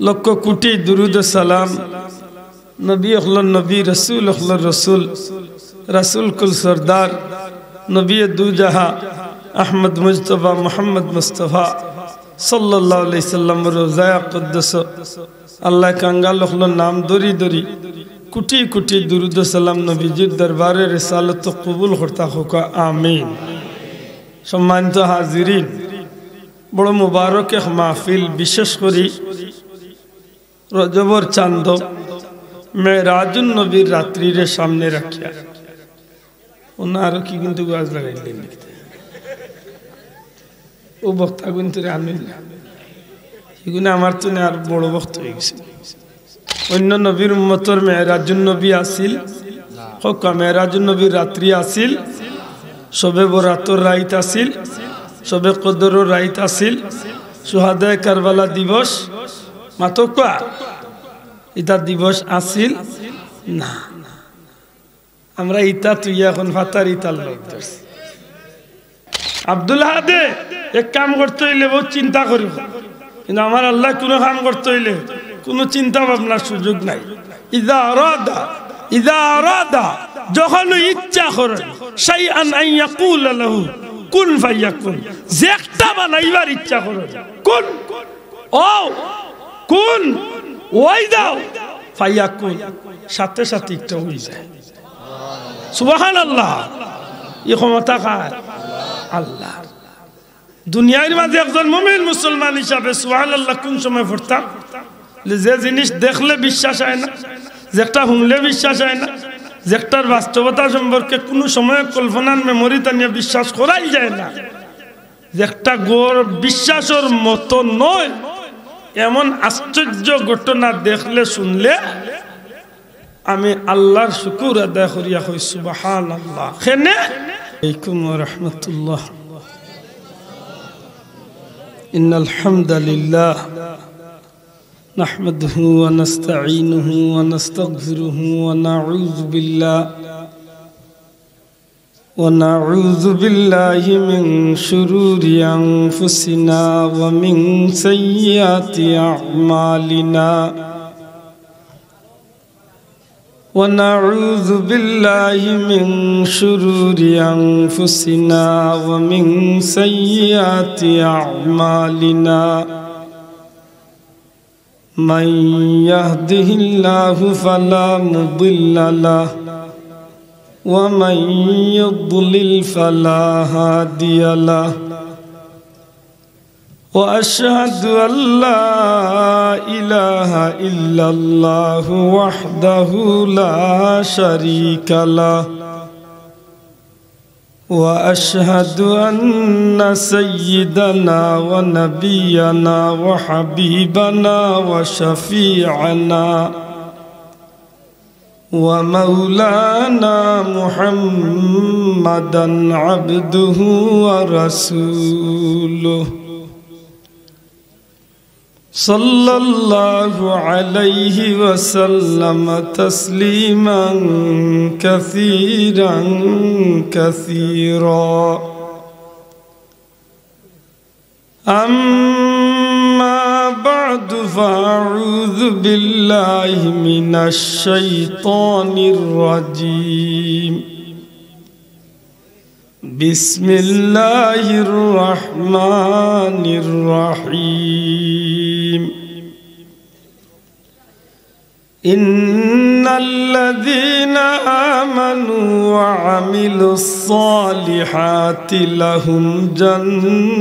লক্ষ কোটি দুরুদ সালাম নবী আখলার নবী রসুল আখলার রসুল রসুল কুল সরদার নবী দু জাহা আহমদ মুজতবা মোহাম্মদ মুস্তফা সাল্লাল্লাহু আলাইহি সাল্লাম রোজায়া কুদ্দুস আল্লাহ কাঙ্গাল আখলার নাম দরি দরি কোটি কোটি দুরুদ সালাম নবীজির দরবারে রিসালত কবুল করতা হোক আমিন। সম্মানিত হাজিরিন, বড় মুবারক এক মাহফিল, বিশেষ করে রজবর চাঁদ মেরাজুন নবীর রাত্রিরে সামনে রাখিয়া ওনারও কি কিন্তু গাছ লাগাইলেন লিখতে ও বক্তা কিন্তু আনবেন না, এগুলো আমার তো আর বড় বক্তা হয়ে গেছে। অন্য নবীর উম্মতর মেরাজুন নবী আসিল হোক, মেরাজুন নবীর রাত্রি আসিল, সবে বরাতর রাইত আসিল, সবে কদরের রাইত আসিল, সুহাদায়ে কারবালা দিবস মাতকা ইতা দিবস আসিল না। আমরা ইতা তুই এখন ফাতার ইতার লোক ধরছি। আব্দুল হাদে এক কাম করতে হইলে বহুত চিন্তা করিব, কিন্তু আমার আল্লাহ কোনো কাম করতে হইলে কোনো চিন্তা ভাবনার সুযোগ নাই। ইদা আরাদা যখন ইচ্ছা করেন শাইআন আন ইয়াকুল লাহু কুন ফায়াকুন, যে একটা বানাইবার ইচ্ছা করেন কুন ও কুন ওই দাও ফায়াকুন, সাথে সাথে একটা হয়ে যায়। সুবহানাল্লাহ, এই ক্ষমতা কার? আল্লাহ। দুনিয়ার মাঝে একজন মুমিন মুসলমান হিসাবে সুবহানাল্লাহ কোন সময় পড়তাম? যে জিনিস দেখলে বিশ্বাস হয় না, যেটা শুনলে বিশ্বাস হয় না, যেটার বাস্তবতা সম্পর্কে কোনো সময় কল্পনার মেমোরিতে নিয়ে বিশ্বাস করাই যায় না, যেটা গড় বিশ্বাসের মতো নয়, এমন আশ্চর্য ঘটনা দেখলে শুনলে আমি আল্লাহর শুকর আদায় করিয়া হই সুবহানাল্লাহ। খেনে আলাইকুম ওয়া রাহমাতুল্লাহ। ইন্নাল হামদালিল্লাহ نحمده ونستعينه ونستغفره ونعوذ بالله من شرور أنفسنا ومن سيئات أعمالنا ونعوذ بالله من شرور أنفسنا ومن سيئات أعمالنا من يهده الله فلا مضل له ومن يضلل فلا هادي له وأشهد أن لا إله إلا الله وحده لا شريك له وأشهد أن سيدنا ونبينا وحبيبنا وشفيعنا ومولانا محمدا عبده ورسوله صلى الله عليه وسلم تسليما كثيرا كثيرا. أما بعد فأعوذ بالله من الشيطان الرجيم. بسم الله الرحمن الرحيم. إن الذين آمنوا وعملوا الصالحات لهم جنات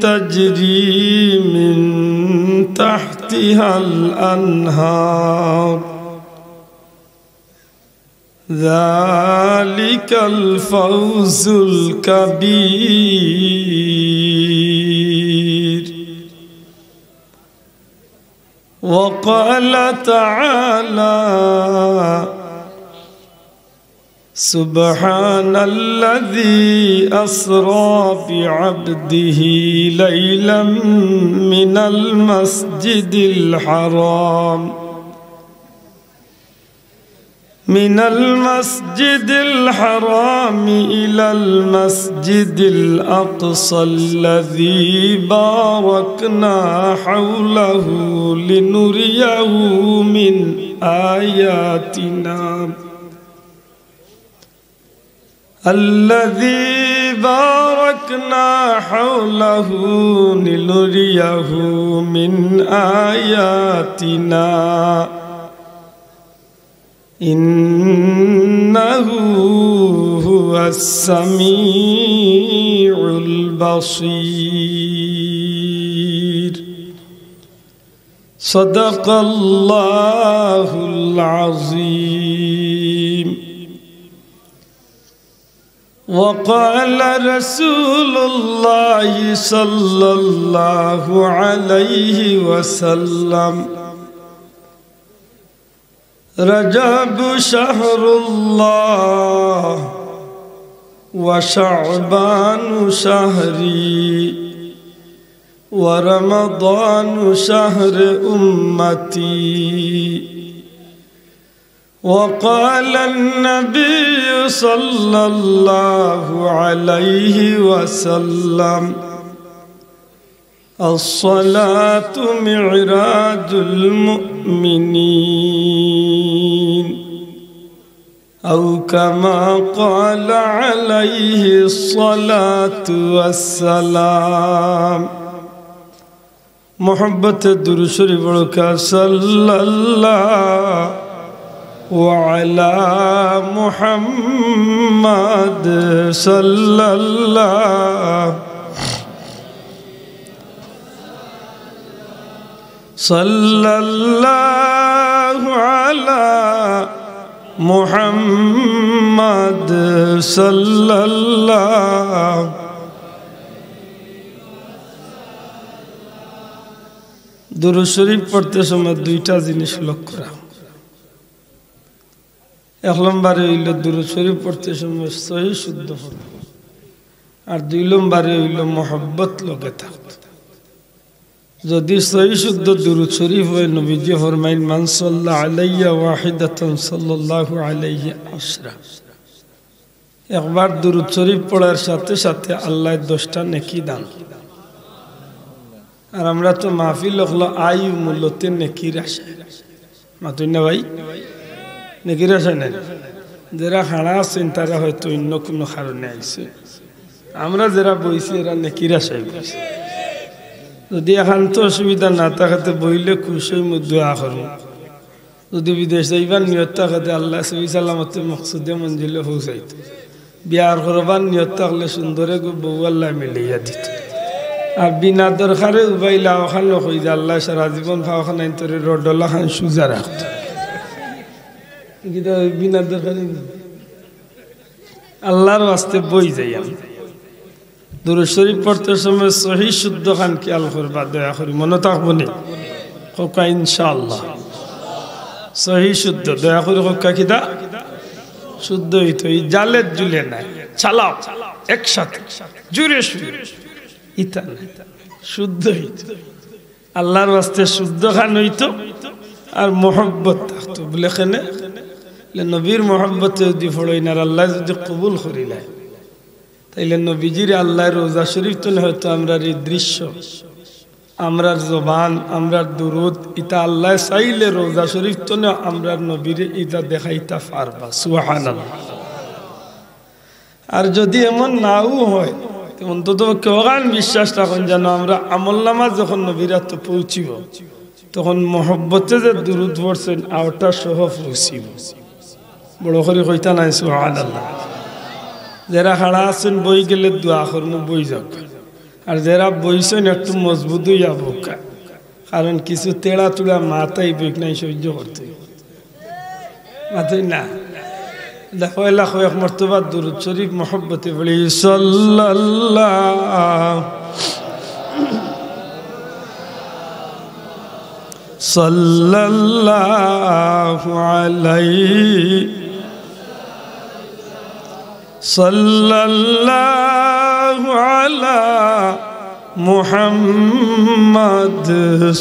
تجري من تحتها الأنهار ذلك الفوز الكبير. وقال تعالى سبحان الذي أسرى بعبده ليلا من المسجد الحرام من المسجد الحرام إلى المسجد الأقصى الذي باركنا حوله لنريه من آياتنا الذي باركنا حوله لنريه من آياتنا إنه هو السميع البصير صدق الله العظيم. وقال رسول الله صلى الله عليه وسلم رجب شهر الله وشعبان شهري ورمضان شهر أمتي. وقال النبي صلى الله عليه وسلم الصلاة معراج المؤمنين أو كما قال عليه الصلاة والسلام. محبت درود شریف بڑھکا صلی اللہ وعلى محمد صلى الله على محمد صلى الله. दुरूद शरीफ पढ़ते समय दुईटा जिनिस लक्ष्य राखो। एक नम्बरे हইল दुरूद शरीफ पढ़ते समय सही शुद्ध হবে আর দুই নম্বরে হইল मोहब्बत लगे থাকবে। যদি সহি শুদ্ধ দুরূদ শরীফ হয় নবীজি ফরমাইন মান সাল্লা আলাইয়া ওয়াহিদাতান সাল্লাল্লাহু আলাইহি আশরা। একবার দুরূদ শরীফ পড়ার সাথে সাথে আল্লাহ 10টা নেকি দান। আর আমরা তো মাহফিল হলো আয়ু মূল্যতে নেকির আশা মাতুই না ভাই, নেকির আশা নাই। যারা খাড়া আছেন তারা হয়তো অন্য কোনো কারণে আইছে, আমরা যারা বইছি এরা নেকির আশায় বইছে। যদি একান্ত অসুবিধা না থাকাতে বইলে খুশি দোয়া করব। যদি বিদেশ যাইবার নিয়ত থাকাতে আল্লাহ সহি সালামতে মকসুদে মঞ্জিলে পৌঁছাইত। বিয়ার করবার নিয়ত থাকলে সুন্দরে বউ আল্লাহ মিলাইয়া দিত। আর বিনা দরকারে উবাইলা ওখান হই যে আল্লাহ সারা জীবন ফাওখান আইন্তরে রডলা খান সুজা রাখত। কিন্তু বিনা দরকারে আল্লাহর ওয়াস্তে বই যাই আমি। দুরূদ শরীফ পড়তে সময় সহি শুদ্ধ খান খেয়াল করবা, দয়া করি মনে থাকবো নি কোকা ইনশাআল্লাহ। সহি শুদ্ধ দয়া করে কোকা কিদা শুদ্ধ হইতো, এই জালের জুলে নাই চালাও একসাথে জুড়ে শুয়ে ইতা শুদ্ধ হইতো। আল্লাহর ওয়াস্তে শুদ্ধ খান হইতো আর মোহব্বত থাকতো বলে কেনে নবীর মোহব্বতে যদি ফড়ই না আল্লাহ যদি কবুল করিলেন তাইলে নবীজির আল্লাহর রোজা শরীফ তো হয়তো আমরার এই দৃশ্য, আমরার জবান, আমরার দুরুদ ইতা আল্লাহ চাইলে রোজা শরীফ তো আমরার নবীরে ইতা দেখাইতা পারবা। সুবহানাল্লাহ। আর যদি এমন নাও হয় অন্তত কেউগান বিশ্বাস রাখুন যেন আমরা আমলনামা যখন নবীরা তো পৌঁছিব তখন মোহব্বতে যে দুরুদ পড়ছেন আওটা সহ পৌঁছিব। বড় করে কইতা নাই সুবহানাল্লাহ। যারা খাড়া আছেন বই গেলে দোয়া করবো বই যাক, আর যারা বইছেন একটু মজবুত হইয়া বোকা, কারণ কিছু তেড়া তুড়া মাথায় বই নাই সহ্য করতে মাথায় না। দেখো এলা কয়েক মর্তবা দুরূদ শরীফ মোহব্বতে বলি সাল্লাল্লাহু আলাইহি সাল্লাল্লাহু আলা মুহাম্মদ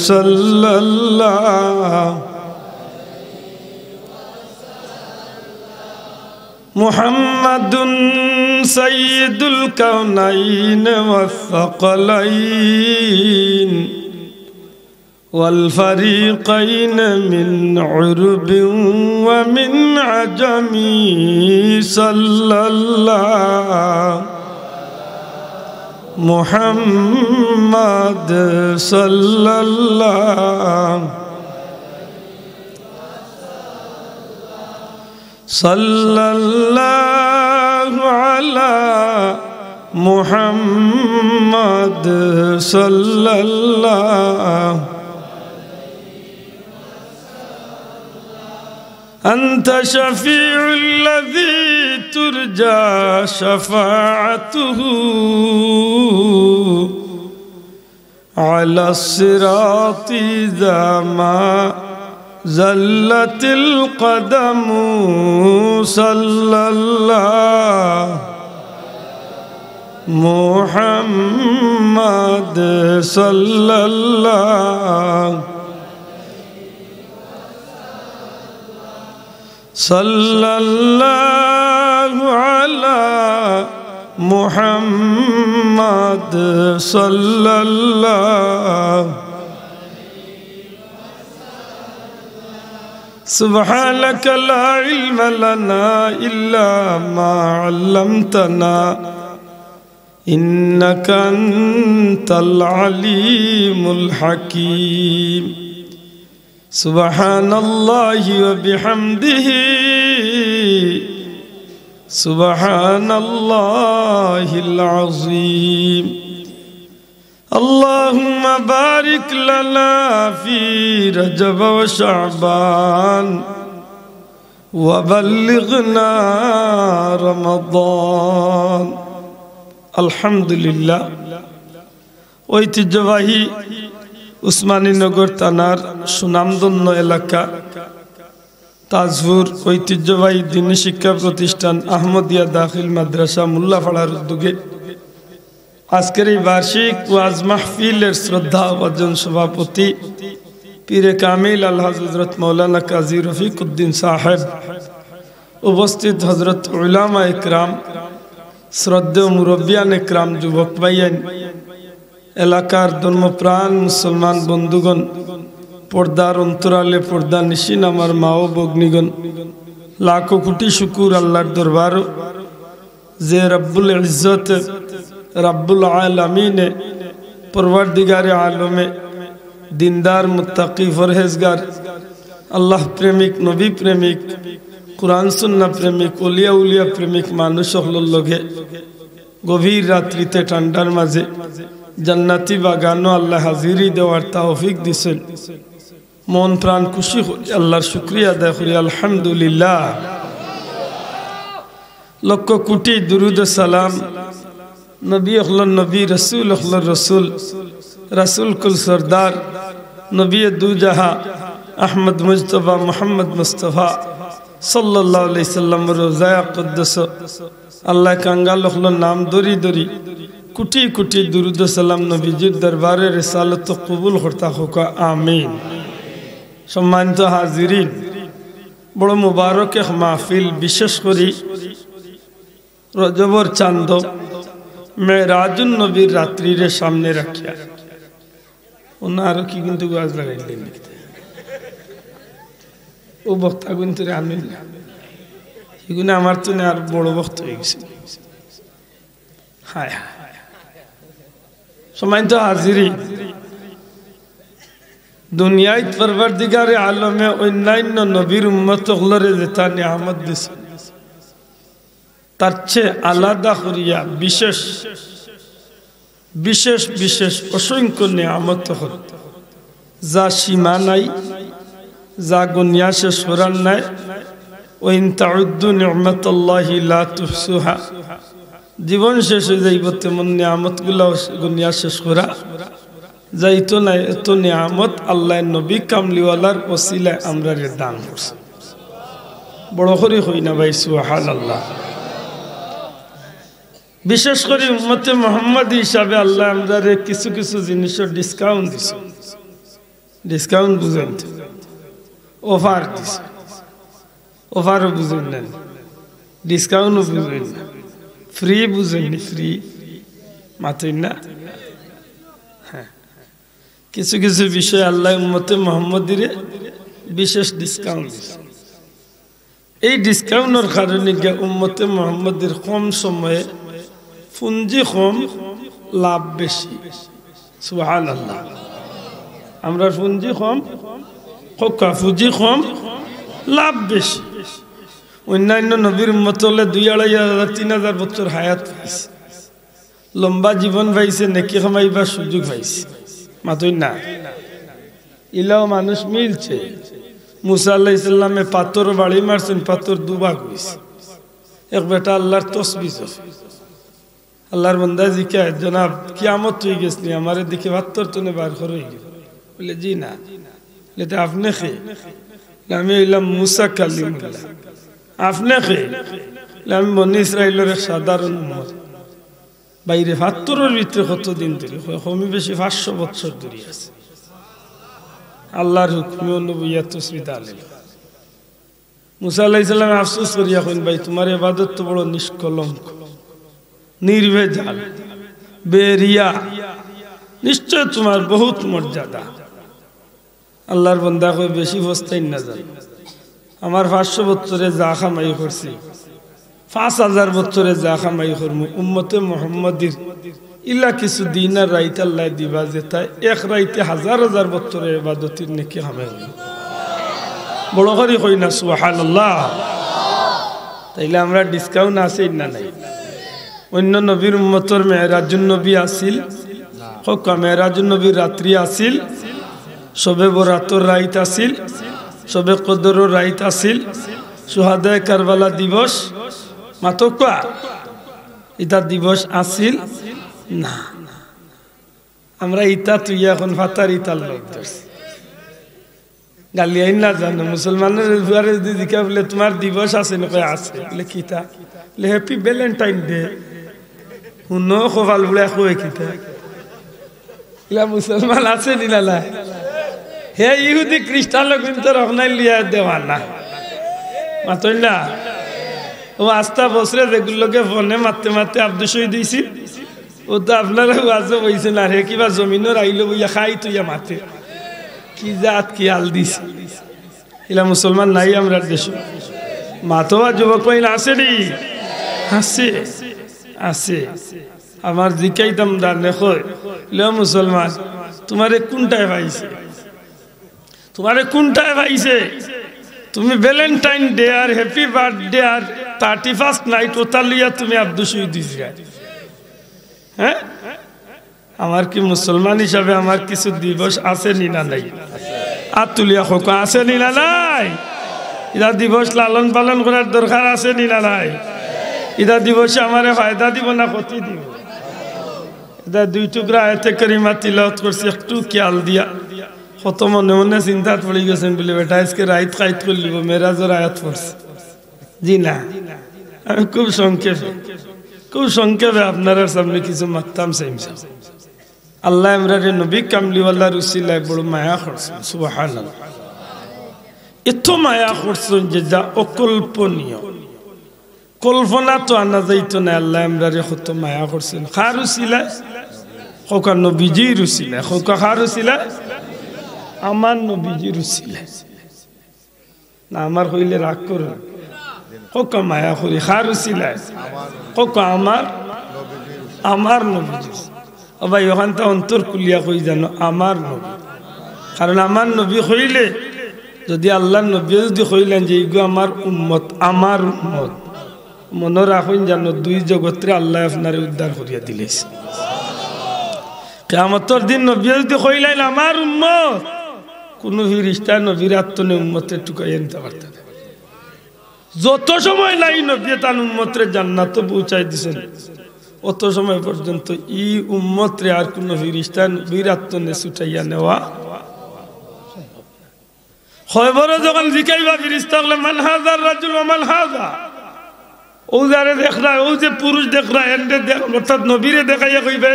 সাল্লাল্লাহু মুহাম্মাদুন সাইয়্যিদুল কাউনাইন ওয়াস সাকালাইন ওয়াল ফারিকাইন মিন উরবিন ওয়া মিন আজামি সাল্লাল্লাহু মুহাম্মাদ সাল্লাল্লাহু সাল্লাল্লাহু আলা মুহাম্মাদ সাল্লাল্লাহু আনতা শাফিউল্লাযী তুরজা শাফাআতুহু আলা সিরাতি জামা জাল্লাতিল কদমু সাল্লাল্লাহু মুহাম্মাদ সাল্লাল্লাহু সাল্লাল্লাহু আলা মুহাম্মাদ সাল্লাল্লাহু সুবহানাকা লা ইলমা লানা ইল্লা মা 'আল্লামতানা ইন্নাকা আনতাল আলিমুল হাকীম সুবহানাল্লাহি ওয়া বিহামদিহি সুবহানাল্লাহিল আযীম আল্লাহুম্মা বারিক লানা ফি রজব ওয়া শাবান ওয়া বাল্লিগনা রমাদান। আলহামদুলিল্লাহ, ঐতিহ্যবাহী উসমানীনগর থানার সুনামধন্য এলাকা তাজপুর ঐতিহ্যবাহী দ্বীনি শিক্ষা প্রতিষ্ঠান আহমদিয়া দাখিল মাদ্রাসা মোল্লাপাড়ার উদ্যোগে আজকের এই বার্ষিক ওয়াজ মাহফিলের শ্রদ্ধা ভাজন সভাপতি পীরে কামিল আলহাজ হযরত মাওলানা কাজী রফিকুদ্দিন সাহেব, উপস্থিত হযরত উলামা ইকরাম, শ্রদ্ধেয় মুরব্বিয়ান ইকরাম, যুবক ভাইয়ান, এলাকার ধর্মপ্রাণ মুসলমান বন্ধুগণ, পর্দার অন্তরালে পর্দা নিশিন আমার মা ও ভগ্নীগণ, লাখো কোটি শুকুর আল্লাহর দরবার যে রব্বুল ইজ্জত রব্বুল আলামিনে পরওয়ারদিগারে আলমে দিনদার মুত্তাকি ফরহেজগার আল্লাহ প্রেমিক নবী প্রেমিক কুরআন সুন্নাহ প্রেমিক ওলিয়া উলিয়া প্রেমিক মানুষ সকলের লগে গভীর রাত্রিতে ঠান্ডার মাঝে জান্নাতি বাগানো আল্লাহ হাজিরি দেওয়ার তৌফিক দিছেন। মন প্রাণ খুশি আল্লাহর শুকরিয়া আদায় করি আলহামদুলিল্লাহ। লক্ষ কোটি দুরুদ সালাম নবী আখলার নবী, রসুল আখলার রসুল, রসুল কুল সরদার নবী দু জাহা আহমদ মুজতবা মোহাম্মদ মুস্তফা সাল্লাল্লাহু আলাইহি সাল্লাম রোজায়া কুদ্দুস আল্লাহ কাঙ্গাল আখলার নাম দরি দরি কোটি কোটি দুরুদ সালাম নবীজির দরবারে রিসালত কবুল করতা হোক আমিন। সম্মানিত হাজিরিন, বড় মুবারক এক মাহফিল, বিশেষ করে রজবর চাঁদ মেরাজুন নবীর রাত্রির সামনে রাখিয়া ওনারও কি কিন্তু গাছ লাগাইলেন ও বক্তা কিন্তু আনবেন না, এগুলো আমার তো আর বড় বক্তা হয়ে গেছে। হায় সম্মানিত হাজিরিন, দুনিয়ায় পরওয়ারদিগারে আলমে অন্যান্য নবীর উম্মত হলরে যেটা নিয়ামত দিছে তার চেয়ে আলাদা করিয়া বিশেষ বিশেষ বিশেষ অসংখ্য নিয়ামত হল, যা সীমা নাই, যা গুনিয়া শেষ করার নাই। ওয়াইন তাউদ্দু নি'মাতাল্লাহি লা তুহসুহা, জীবন শেষ হয়ে যাইব তেমন নিয়ামতগুলো গুনিয়া শেষ করা যাইতো না। এত নিয়ামত আল্লাহ নবী কামলিওয়ালার ওসিলায় আমরা দান করছি। বড় করে হই না ভাই, সুবহানাল্লাহ। বিশেষ করে উম্মতে মুহাম্মদ হিসাবে আল্লাহ আমরা কিছু কিছু জিনিসের ডিসকাউন্ট দিছে। ডিসকাউন্ট বুঝেন, অফার দিছে, অফারও বুঝেন না। ডিসকাউন্ট বুঝেন না, ফ্রি বুঝেননি, ফ্রি মাতই না। হ্যাঁ, কিছু কিছু বিষয় আল্লাহ উম্মতে মুহাম্মদীর বিশেষ ডিসকাউন্ট দিয়েছে। এই ডিসকাউন্টের কারণে উম্মতে মুহাম্মদীর কম সময়ে পুঁজি কম, লাভ বেশি। সুবহানাল্লাহ। আমরা পুঁজি কম, পুঁজি কম, লাভ বেশি। অন্যান্য নবীর উম্মত হলে 2,500-3,000 বছর হায়াত পাইছে, লম্বা জীবন পাইছে, নেকি কামাইবার সুযোগ পাইছে। মাতই না, ইলাও মানুষ মিলছে। মুসা আলাইহিস সালামে পাথর বাড়ি মারছেন, পাথর দুভাগ হয়েছে। এক বেটা আল্লাহর তসবিহ, আল্লাহর বান্দা জিজ্ঞাসা, জনাব কিয়ামত হয়ে গেছে, আমার দিকে পাথর তুলে বার করে গেল। বলে জি না। বলে আপনি খে? আমি হইলাম মুসা কালিমুল্লাহ। আপনি খে? আমি বনি ইসরাইলের এক সাধারণ উম্মত। বাইরে পাথরের ভিতরে কতদিন ধরে? কমই বেশি 500 বছর ধরে আছে। আল্লাহর হুকুমে নবুয়্যত তসবিহ আলাইহি। মুসা আলাইহিস সালাম আফসোস করিয়া কইন, ভাই তোমার ইবাদত তো বড় নিষ্কলঙ্ক, নির্ভেজাল, বেরিয়া, নিশ্চয় তোমার বহুত মর্যাদা। আল্লাহর বান্দা কই, বেশি বস্তাই না জান, আমার 500 বছরে যা কামাই করছি, 5,000 বছরে যা কামাই করমু, উম্মতে মুহাম্মদীর ইলা কিছু দিন আর রাইত আল্লাহ দিবা, যেটা এক রাইতে 1,000 বছরের ইবাদতের নেকি কামাই হইল। বড় করে কই না সুবহানাল্লাহ। তাইলে আমরা ডিসকাউন্ট আছে না নাই? অন্য নবীর উম্মতর মেরাজুন নবী আসিল, হক মেরাজুন নবীর রাত্রি আসিল, শবে বরাতর রাইত আসিল, শবে কদরের রাইত আসিল, সুহাদায়ে কারবালা দিবস মাতকা ইতা দিবস আসিল না। আমরা ইতা তুই এখন ফাতার ইতার লোক ধরছি, গালি আইন না জানো। মুসলমানের দুয়ারে দিকে বলে তোমার দিবস আছে না? আছে। বলে কিতা? বলে হ্যাপি ভ্যালেন্টাইন ডে। শুনো খোয়াল বলে কয়ে কিতা? ইলা মুসলমান আছে নিলালা? হে ইহুদি খ্রিস্টান লোক কিন্তু রহনাই লিয়া দেওয়া না, মাতই না। ও আস্থা বছরে যেগুলোকে ফোনে মারতে মারতে আব্দু শহীদ দিয়েছি, ও তো আপনারা আজ বইছে না রে, কিবা জমিনের আইলো বইয়া খাই তুইয়া মাতে কি জাত কি আল দিছে। এলা মুসলমান নাই আমরা দেশ। মাতোয়া যুবক কইলা আছে নি? আছে, আছে। আমার জিকাইতাম দার নেখয়, লে মুসলমান তোমারে কোনটায় পাইছে? তোমারে কোনটায় পাইছে? তুমি ভ্যালেন্টাইন ডে আর হ্যাপি বার্থডে আর 31st নাইট ওটা লিয়া তুমি আব্দু শহীদ দিছি? হ্যাঁ, আমার কি মুসলমান হিসাবে আমার কিছু দিবস আছে নি না নাই? আর তুলিয়া খোকা আছে নি না নাই? ইদা দিবস লালন পালন করার দরকার আছে নি না নাই? ইদা দিবসে আমারে ফায়দা দিব না ক্ষতি দিব? ইদা 2 টুকরা আয়াতে কারিমা তিলাওয়াত করছি, একটু খেয়াল দিয়া কত মনে মনে চিন্তাত পড়ে গেছেন বলে বেটা আজকে রাইত কাইত করে লিব, মেরাজের আয়াত পড়ছে। জি না, আমি খুব সংক্ষেপে আপনার সামনে কিছু মারতাম চাইছি। আল্লাহ ইমরানের নবী কামলিওয়াল্লাহর উসিলায় বড় মায়া করছেন। সুবহানাল্লাহ। এত মায়া করছেন যে যা অকল্পনীয়, কল্পনা তো আনা যাইত না। আল্লাহ ইমরানে কত মায়া করছেন। কার উসিলায়? খোকা নবীজির উসিলায়। খোকা কার উসিলায়? আমার নবীজির উসিলায়। না আমার হইলে রাগ করুন, খোকা মায়া করি। কার উসিলায়? খোকা আমার নবীজির। ও ভাই ওখানটা অন্তর কুলিয়া কই জানো, আমার নবী। কারণ আমার নবী হইলে, যদি আল্লাহ নবী যদি হইলেন যে এইগো আমার উম্মত, আমার উম্মত, মনে রাখুন জানো 2 জগতে আল্লাহ আপনারে উদ্ধার করিয়া দিলেন। কিয়ামতের দিন নবী যদি হইলেন আমার উম্মত, কোন ফেরেশতা নবীর আত্মনে উম্মতের টুকাই আনতে পারত না। যত সময় নাই নবী তার উম্মতের জান্নাতে পৌঁছাই দিয়েছেন, অত সময় পর্যন্ত এই উম্মতরে আর কোন ফেরেশতা নবীর আত্মনে ছুটাইয়া নেওয়া হয়। বড় যখন জিকাইবা ফেরেশতা বলে মান হাযার রাজুল ওয়া মান হাযা, ও যারে দেখরা, ও যে পুরুষ দেখরা, এন্ডে দেখ, অর্থাৎ নবীরে দেখাইয়া কইবা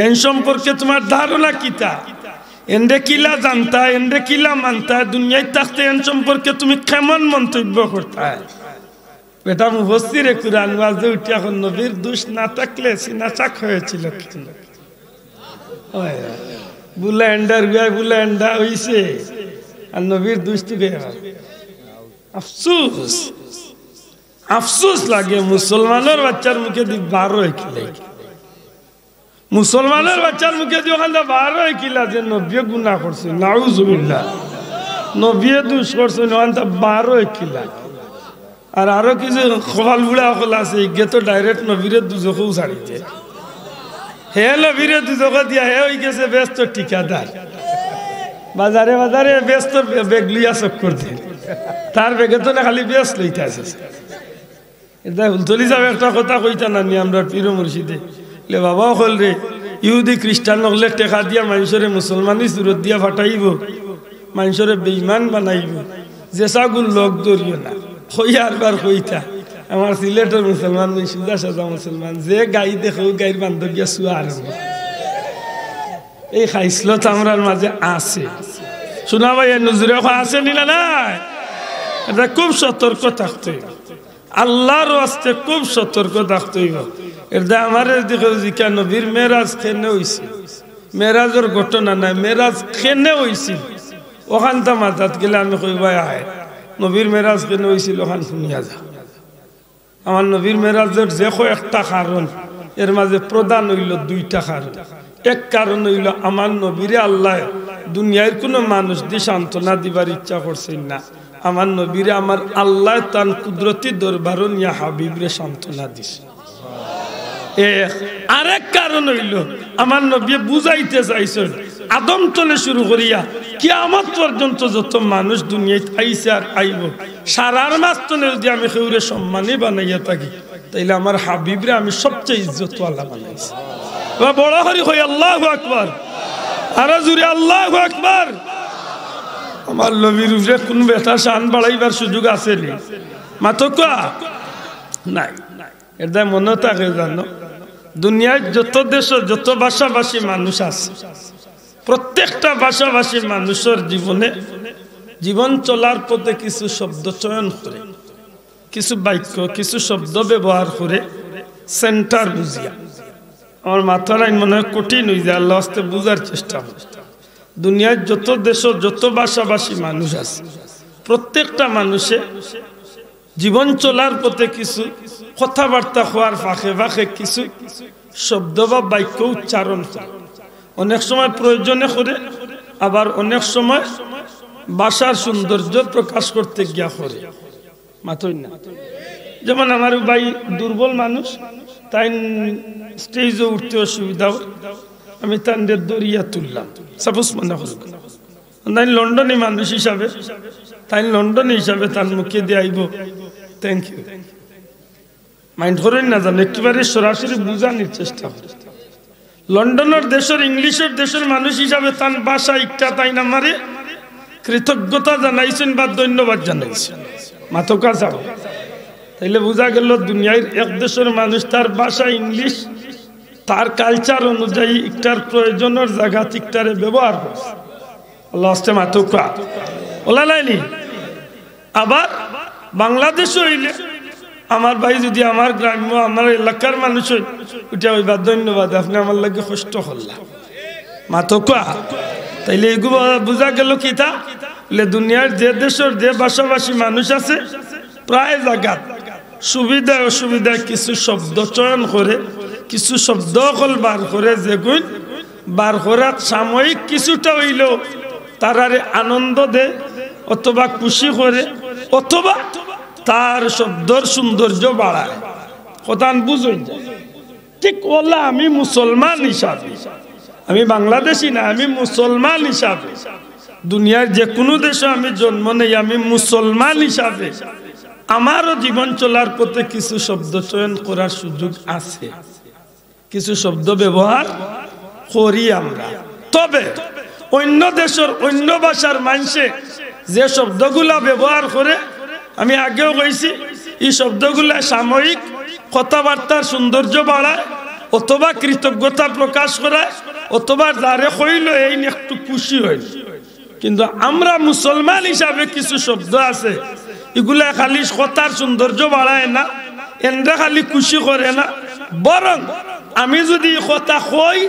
এন সম্পর্কে তোমার ধারণা কিতা? এন্ডে কিলা জানতা, এন্ডে কিলা মানতা, দুনিয়ায় থাকতে এন সম্পর্কে তুমি কেমন মন্তব্য করতা? বেটা মুফাসসিরে কুরআন ওয়াজে উঠে এখন নবীর দোষ না থাকলে সিনা চাক হয়েছিল কেন বুলেন্ডা হইছে আর নবীর দোষ তো গেল আফসোস আফসোস লাগে মুসলমানের বাচ্চার মুখে দি 12 কিলা মুসলমানের বাচ্চার মুখে দি ওখানে 12 কিলা যে নবী গুনাহ করছে নাউজুবিল্লাহ নবী দোষ করছে ওখানে 12 কিলা আর আরো কিছু খোয়াল বুড়া হল আছে ইগে তো ডাইরেক্ট নবীরে দুজকেও ছাড়িছে হে নবীরে দুজকে দিয়া হে হয়ে গেছে ব্যস্ত ঠিকাদার বাজারে বাজারে ব্যস্ত বেগ লিয়া চক্কর দিয়ে তার বেগে তো না খালি বেশ লইতে আছে এটা হুলতলি যাবে একটা কথা কইতা না নি আমরা পীর মুর্শিদে লে বাবা হল রে ইহুদি খ্রিস্টান হলে টেকা দিয়া মানুষরে মুসলমানি সুরত দিয়া ফাটাইব মানুষরে বেঈমান বানাইব যেসাগুল লোক ধরিও না হইয়ার বার হইতা আমার সিলেটের মুসলমান সুদা সাদা মুসলমান যে গাই দেখো গাইর বান্ধব গিয়া শুয়া আরম্ভ এই খাইসলত আমরার মাঝে আছে শোনা ভাই নজরে আছে নিলা নাই এটা খুব সতর্ক থাকতে হইব আল্লাহর ওয়াস্তে খুব সতর্ক থাকতে হইব এটা আমার দেখো জিকা নবীর মেরাজ কেনে হইছে মেরাজের ঘটনা নাই মেরাজ কেনে হইছিল ওখানটা মাথাত গেলে আমি কইবা আয় নবীর মেরাজ কেন হয়েছিল ওখান শুনিয়া যা আমার নবীর মেরাজের যে একটা কারণ এর মাঝে প্রধান হইল 2টা কারণ এক কারণ হইল আমার নবীরে আল্লাহ দুনিয়ার কোনো মানুষ দিয়ে সান্ত্বনা দিবার ইচ্ছা করছেন না আমার নবীরে আমার আল্লাহ তার কুদরতি দরবারও নিয়া হাবিবরে সান্ত্বনা দিছে আরেক কারণ হইল আমার নবী বুঝাইতে চাইছেন আদম তলে শুরু করিয়া কিয়ামত পর্যন্ত যত মানুষ দুনিয়ায় আইছে আর আইব সারার মাস তলে যদি আমি কেউরে সম্মানী বানাইয়া থাকি তাইলে আমার হাবিবরে আমি সবচেয়ে ইজ্জতওয়ালা বানাইছি বড় হরি হই আল্লাহু আকবার আর জুরে আল্লাহু আকবার আমার নবীর উপরে কোন বেটা শান বাড়াইবার সুযোগ আছে নি মাতকা নাই এটা মনে থাকে জানো দুনিয়ায় যত দেশ যত ভাষাভাষী মানুষ আছে প্রত্যেকটা ভাষাভাষী মানুষের জীবনে জীবন চলার পথে কিছু শব্দ চয়ন করে কিছু বাক্য কিছু শব্দ ব্যবহার করে সেন্টার বুঝিয়া আমার মাথার আইন মনে হয় কঠিন হয়ে যায় আল্লাহ আস্তে বুঝার চেষ্টা করে দুনিয়ার যত দেশ যত ভাষাভাষী মানুষ আছে প্রত্যেকটা মানুষে জীবন চলার পথে কিছু কথাবার্তা হওয়ার ফাঁকে ফাঁকে কিছু শব্দ বা বাক্য উচ্চারণ করে অনেক সময় প্রয়োজনে করে আবার অনেক সময় ভাষার সৌন্দর্য প্রকাশ করতে গিয়া করে মাথই না যেমন আমার ভাই দুর্বল মানুষ তাই স্টেজে উঠতে অসুবিধা আমি তাদের দরিয়া তুললাম সাপোজ মনে করুক তাই লন্ডনে মানুষ হিসাবে তাই লন্ডনে হিসাবে তার মুখে দিয়ে আইব থ্যাংক ইউ মাইন্ড করেন না জানো একেবারে সরাসরি বুঝানোর চেষ্টা করে লন্ডনের দেশের ইংলিশের দেশের মানুষ হিসাবে তার ভাষা একটা তাই না মারে কৃতজ্ঞতা জানাইছেন বা ধন্যবাদ জানাইছেন মাথকা যাও তাইলে বোঝা গেল দুনিয়ার এক দেশের মানুষ তার ভাষা ইংলিশ তার কালচার অনুযায়ী একটার প্রয়োজনের জায়গা ঠিকটারে ব্যবহার করছে আল্লাহ আস্তে মাথকা ওলা লাইনি আবার বাংলাদেশে হইলে আমার ভাই যদি আমার গ্রাম্য আমার এলাকার মানুষ ওইটা ওইবার ধন্যবাদ আপনি আমার লাগে কষ্ট করলাম মাথকা তাইলে এগুলো বোঝা গেল কি তা দুনিয়ার যে দেশের যে ভাষাভাষী মানুষ আছে প্রায় জায়গা সুবিধা অসুবিধা কিছু শব্দ চয়ন করে কিছু শব্দ কল বার করে যেগুন বার করার সাময়িক কিছুটা হইল তারারে আনন্দ দে অথবা খুশি করে অথবা তার শব্দর সৌন্দর্য বাড়ায় কথা বুঝুন ঠিক ওলা আমি মুসলমান হিসাবে আমি বাংলাদেশি না আমি মুসলমান হিসাবে দুনিয়ার যে কোনো দেশে আমি জন্ম নেই আমি মুসলমান হিসাবে আমারও জীবন চলার পথে কিছু শব্দ চয়ন করার সুযোগ আছে কিছু শব্দ ব্যবহার করি আমরা তবে অন্য দেশের অন্য ভাষার মানুষে যে শব্দগুলা ব্যবহার করে আমি আগেও কইছি এই শব্দগুলা সাময়িক কথাবার্তার সৌন্দর্য বাড়ায় অথবা কৃতজ্ঞতা প্রকাশ করায় অথবা যারে কইল এই একটু খুশি হয় কিন্তু আমরা মুসলমান হিসাবে কিছু শব্দ আছে এগুলা খালি কথার সৌন্দর্য বাড়ায় না, এনরা খালি খুশি করে না, বরং আমি যদি কথা কই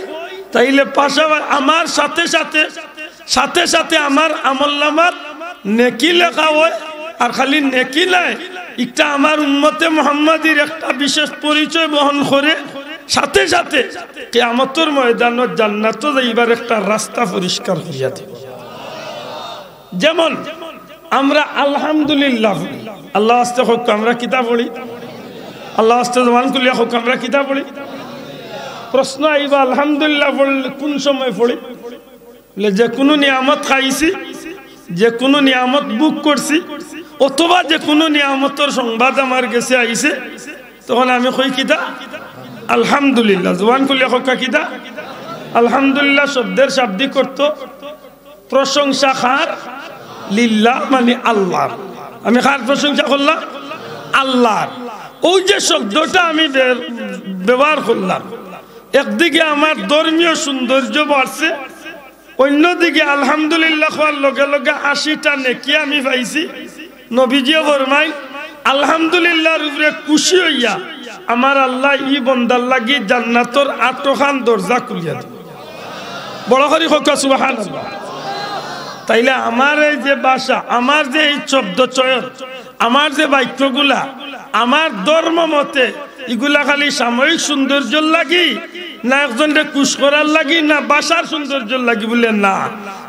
তাইলে পাশাপাশি আমার সাথে সাথে আমার আমলনামাত নেকি লেখা হয়। আর খালি নেকি নাই, একটা আমার উম্মতে মুহাম্মাদির একটা বিশেষ পরিচয় বহন করে, সাথে সাথে কিয়ামতের ময়দানত জান্নাতে যাইবার একটা রাস্তা পরিষ্কার হইয়া দিব। যেমন আমরা আলহামদুলিল্লাহ, আল্লাহ আস্তে হোক আমরা কিতাব পড়ি, আল্লাহ আস্তে জবান খুলিয়া হোক আমরা কিতাব পড়ি। প্রশ্ন আইবা আলহামদুলিল্লাহ পড়লে কোন সময় পড়ি? যে কোনো নিয়ামত খাইছি, যে কোনো নিয়ামত বুক করছি, অথবা যে কোনো নিয়ামতের সংবাদ আমার কাছে আইছে, তখন আমি কই কিতা আলহামদুলিল্লাহ। জবান খুলিয়া হোক কিতা আলহামদুলিল্লাহ শব্দের শাব্দিক অর্থ প্রশংসা খার লিল্লাহ, মানে আল্লাহর। আমি কার প্রশংসা করলাম? আল্লাহর। ওই যে শব্দটা আমি ব্যবহার করলাম, একদিকে আমার ধর্মীয় সৌন্দর্য বাড়ছে, অন্যদিকে আলহামদুলিল্লাহ হওয়ার লগে লগে 80টা নেকি আমি পাইছি। নবীজিও ফরমাই আলহামদুলিল্লাহর উপরে খুশি হইয়া আমার আল্লাহ ই বন্দার লাগি জান্নাতের 8খান দরজা খুলিয়া দিবে। বড় করে হোক সুবহানাল্লাহ। তাইলে আমার এই যে ভাষা, আমার যে এই শব্দ চয়ন, আমার যে বাক্যগুলা, আমার ধর্ম মতে এগুলা খালি সাময়িক সৌন্দর্যর লাগি না একজনকে খুশ করার লাগি না ভাষার সৌন্দর্যর লাগি? বলে না,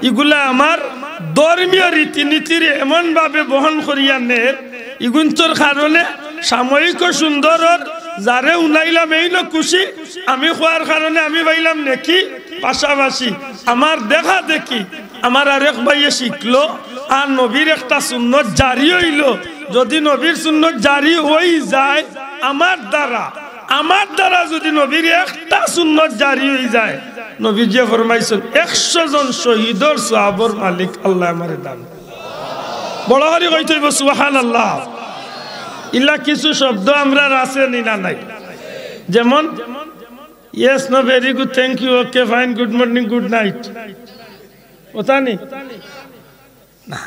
এগুলা আমার ধর্মীয় রীতিনীতির এমন ভাবে বহন করিয়া নে, এগুলোর কারণে সাময়িক সুন্দর, যারে উনাইলাম এই লোক খুশি, আমি খোয়ার কারণে আমি পাইলাম নেকি, পাশাপাশি আমার দেখা দেখি আমার আরেক ভাইয়ে শিখলো, আর নবীর একটা সুন্নত জারি হইল। যদি নবীর সুন্নত জারি হই যায় আমার দ্বারা যদি নবীর একটা সুন্নত জারি হয়ে যায়, নবীজি ফরমাইছেন 100 জন শহীদর সওয়াবের মালিক আল্লাহ আমারে দান। বড় করে কইতে হইব সুবহানাল্লাহ। ইলা কিছু শব্দ আমরা আছে না নাই, যেমন yes, no, very good, thank you, okay, fine, good morning, good night, ওটা নেই না।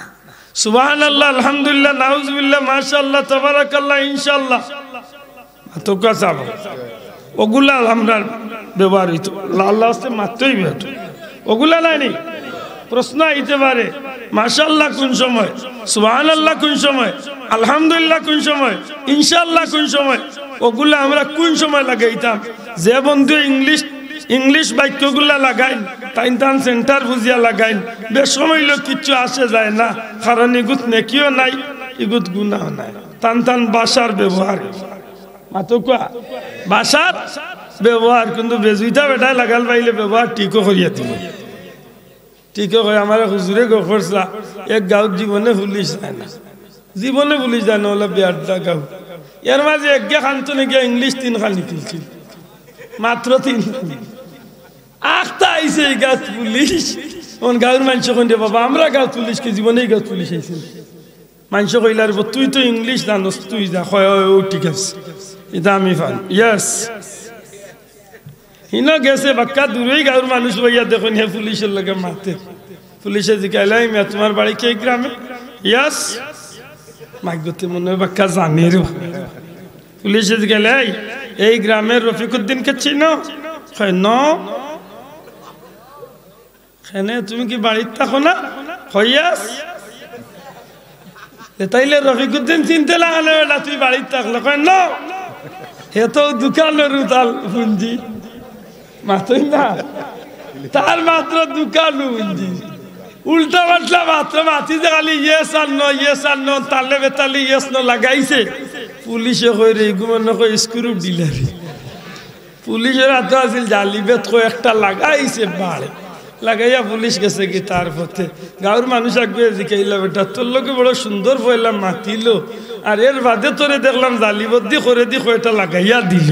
সুবহানাল্লাহ, আলহামদুলিল্লাহ, নাউজুবিল্লাহ, মাশাআল্লাহ, তাবারাকাল্লাহ, ইনশাআল্লাহ, তো কাছে ওগুলা আমরা ব্যবহার হইতো। আল্লাহ আসতে মাত্রই বেট ওগুলা নাই। প্রশ্ন আইতে পারে মাশাআল্লাহ কোন সময়, সুবহানাল্লাহ কোন সময়, আলহামদুলিল্লাহ কোন সময়, ইনশাআল্লাহ কোন সময়? ওগুলা আমরা কোন সময় লাগাইতাম? যে বন্ধু ইংলিশ বাক্যগুলা লাগাইন তাই তান সেন্টার বুঝিয়া লাগাইন, বেসময় লোক কিচ্ছু আসে যায় না, কারণ ইগুত নেকিও নাই, ইগুত গুনাহ নাই। টান ভাষার ব্যবহার, মাতকুয়া ভাষার ব্যবহার কিন্তু বেজুইতা বেটায় লাগাল পাইলে ব্যবহার ঠিকও করিয়া দিব। ঠিকও করে আমার হুজুরে গো করছিলা, এক গাঁত জীবনে পুলিশ যায় না, জীবনে পুলিশ যায় না, ওলা বিয়ারটা গাঁও। এর মাঝে একগে খানতো নাকি ইংলিশ 3 খানি তুলছিল, মাত্র 3 খানি। আখতা আইসে এই গাঁত পুলিশ, গাঁর মানুষ কই দে বাবা আমরা গাঁত পুলিশকে জীবনে গাঁত পুলিশ আইছিল। মানুষ কইলার তুই তো ইংলিশ জানোস, তুই যা। ও ঠিক আছে, এটা আমি ফান, ইয়েস। হিনা গেছে বাক্কা দূরেই গাঁর মানুষ ভাইয়া দেখুন হে পুলিশের লগে মাতে। পুলিশে জিজ্ঞাসা মিয়া তোমার বাড়ি কে গ্রামে? ইয়েস। মাইগতে মনে হয় বাক্কা জানে রে। পুলিশে জিজ্ঞাসা এই গ্রামের রফিকুদ্দিনকে চিনো? ন। তুমি কি বাড়িতে থাকো না? ইয়েস। তাইলে রফিকুদ্দিন চিনতে লাগালে না, তুই বাড়িতে থাকলে ন। হে তো দোকানের উতাল পুঞ্জি মাতই না, তার মাত্র দোকান পুঞ্জি উল্টা পাল্টা মাত্র মাতি যে খালি ইয়েস আর ন তালে বেতালি ইয়েস ন লাগাইছে। পুলিশে কই রে গুমনে কই স্ক্রু ডিলারি। পুলিশের হাতে আছিল জালি বেত কই একটা লাগাইছে বাড়ে লাগাইয়া পুলিশ গেছে কি তার পথে। গাঁর মানুষ আগে জিকাইলা বেটা তোর লোকে বড় সুন্দর পয়লাম মাতিল, আর এর বাদে তোরে দেখলাম জালিবদ্দি করে দি কয়টা লাগাইয়া দিল।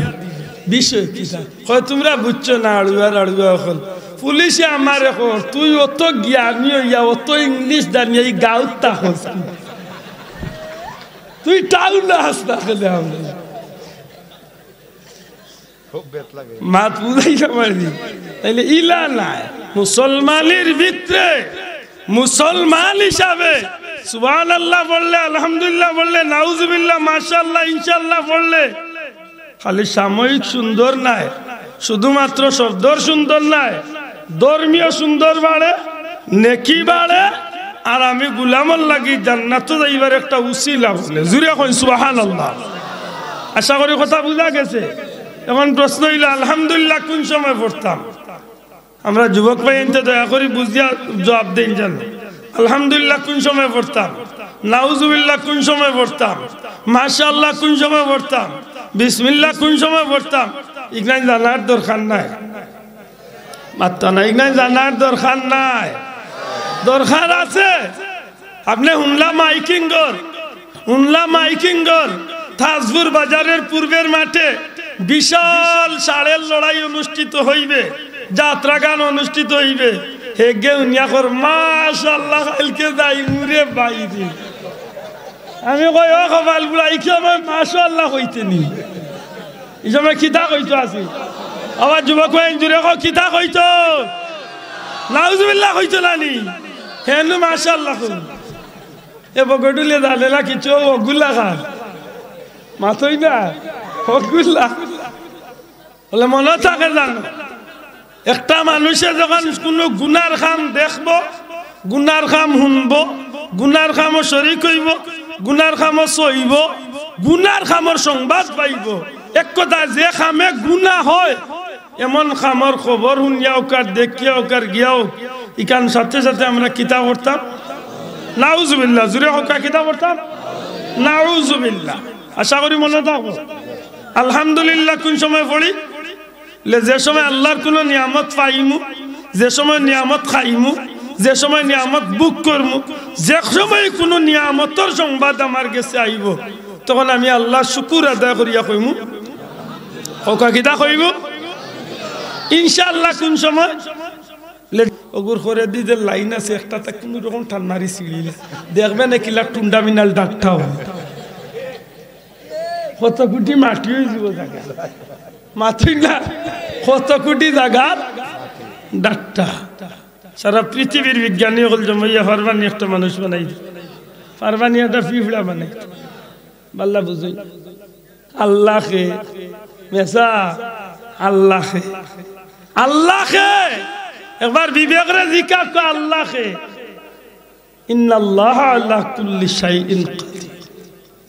বিষয় কি কয় তোমরা বুঝছো না, আড়ুয়ার এখন পুলিশে আমার এখন তুই অত জ্ঞানী হইয়া অত ইংলিশ জানিয়ে এই গাঁত তাহস, তুই টাউনে হাস না খেলে আমরা মাত বুঝাইতে পারি। তাইলে ইলা নাই মুসলমানের ভিতরে মুসলমান হিসাবে সুবহানাল্লাহ বললে, আলহামদুলিল্লাহ বললে, নাউজুবিল্লাহ, মাশাআল্লাহ, ইনশাআল্লাহ বললে খালি সাময়িক সুন্দর নাই, শুধুমাত্র শব্দর সুন্দর নাই, ধর্মীয় সুন্দর বাড়ে, নেকি বাড়ে, আর আমি গুলামর লাগি জান্নাতে যাইবার একটা উসিলা বলে। জুড়ে কই সুবহানাল্লাহ। আশা করি কথা বুঝা গেছে। এখন প্রশ্ন হইল আলহামদুলিল্লাহ কোন সময় পড়তাম? আমরা যুবক ভাই এনতে দয়া করি বুঝিয়া জবাব দেন জানো। আলহামদুলিল্লাহ কোন সময় পড়তাম? নাউজুবিল্লাহ কোন সময় পড়তাম? মাশাআল্লাহ কোন সময় পড়তাম? বিসমিল্লাহ কোন সময় পড়তাম? ইগনাই জানার দরকার নাই, মাত্রা নাই, ইগনাই জানার দরকার নাই। দরকার আছে। আপনি হুনলা মাইকিংগর তাজপুর বাজারের পূর্বের মাঠে বিশাল ষাঁড়ের লড়াই অনুষ্ঠিত হইবে, যাত্রা গান অনুষ্ঠিত হইবে। হেগে উনিয়া কর মাশাআল্লাহ কালকে যাই মুরে বাইরে। আমি কই ও কপাল বুড়া এই সময় মাশাআল্লাহ কইতে নি, এই সময় কিতা কইতো আছে? আবার যুবক ভাই জুড়ে কো কিতা কইতো? নাউজুবিল্লাহ কইতো নানি? হেন মাশাআল্লাহ কই এ বগডুলে দালেলা কিছু ওগুলা খান মাথই না ওগুলা বলে মনে থাকে জানো। একটা মানুষে যখন কোনো গুনার কাম দেখব, গুনার কাম শুনব, গুনার কামও শরীক হইব, গুনার কামও সইব, গুনার কামর সংবাদ পাইব, এক কথা যে কামে গুনাহ হয় এমন কামর খবর শুনিয়াও কার দেখিয়াও কার গিয়াও ইকান সাথে সাথে আমরা কিতাব পড়তাম। নাউজুবিল্লাহ, জুড়ে হোক কিতাব পড়তাম। নাউজুবিল্লাহ। আশা করি মনে থাকবো। আলহামদুলিল্লাহ কোন সময় পড়ি? যে সময় আল্লাহর কোনো নিয়ামত পাইমু, যে সময় নিয়ামত খাইমু, যে সময় নিয়ামত বুক করমু, যে সময় কোনো নিয়ামতর সংবাদ আমার কাছে আইব, তখন আমি আল্লাহ শুকুর আদায় করিয়া কইমু ওকা কিতা কইব ইনশাআল্লাহ। কোন সময় ওগুর করে দিতে লাইন আছে একটা, তা কোনো রকম টান মারি ছিড়িলে দেখবেন কিলা টুন্ডা মিনাল ডাকটাও কত কোটি মাটি হয়ে যাব জায়গা, মাটি না কত কোটি জায়গার ডাকটা। সারা পৃথিবীর বিজ্ঞানী হল জমাইয়া ফারবানি একটা মানুষ বানাই, ফারবানি একটা পিঁপড়া বানাই। বাল্লা বুঝুই আল্লাহকে মেসা আল্লাহকে, আল্লাহকে একবার বিবেকরে জিজ্ঞাসা কর আল্লাহকে। ইন্নাল্লাহ আলা কুল্লি শাইইন কাদির,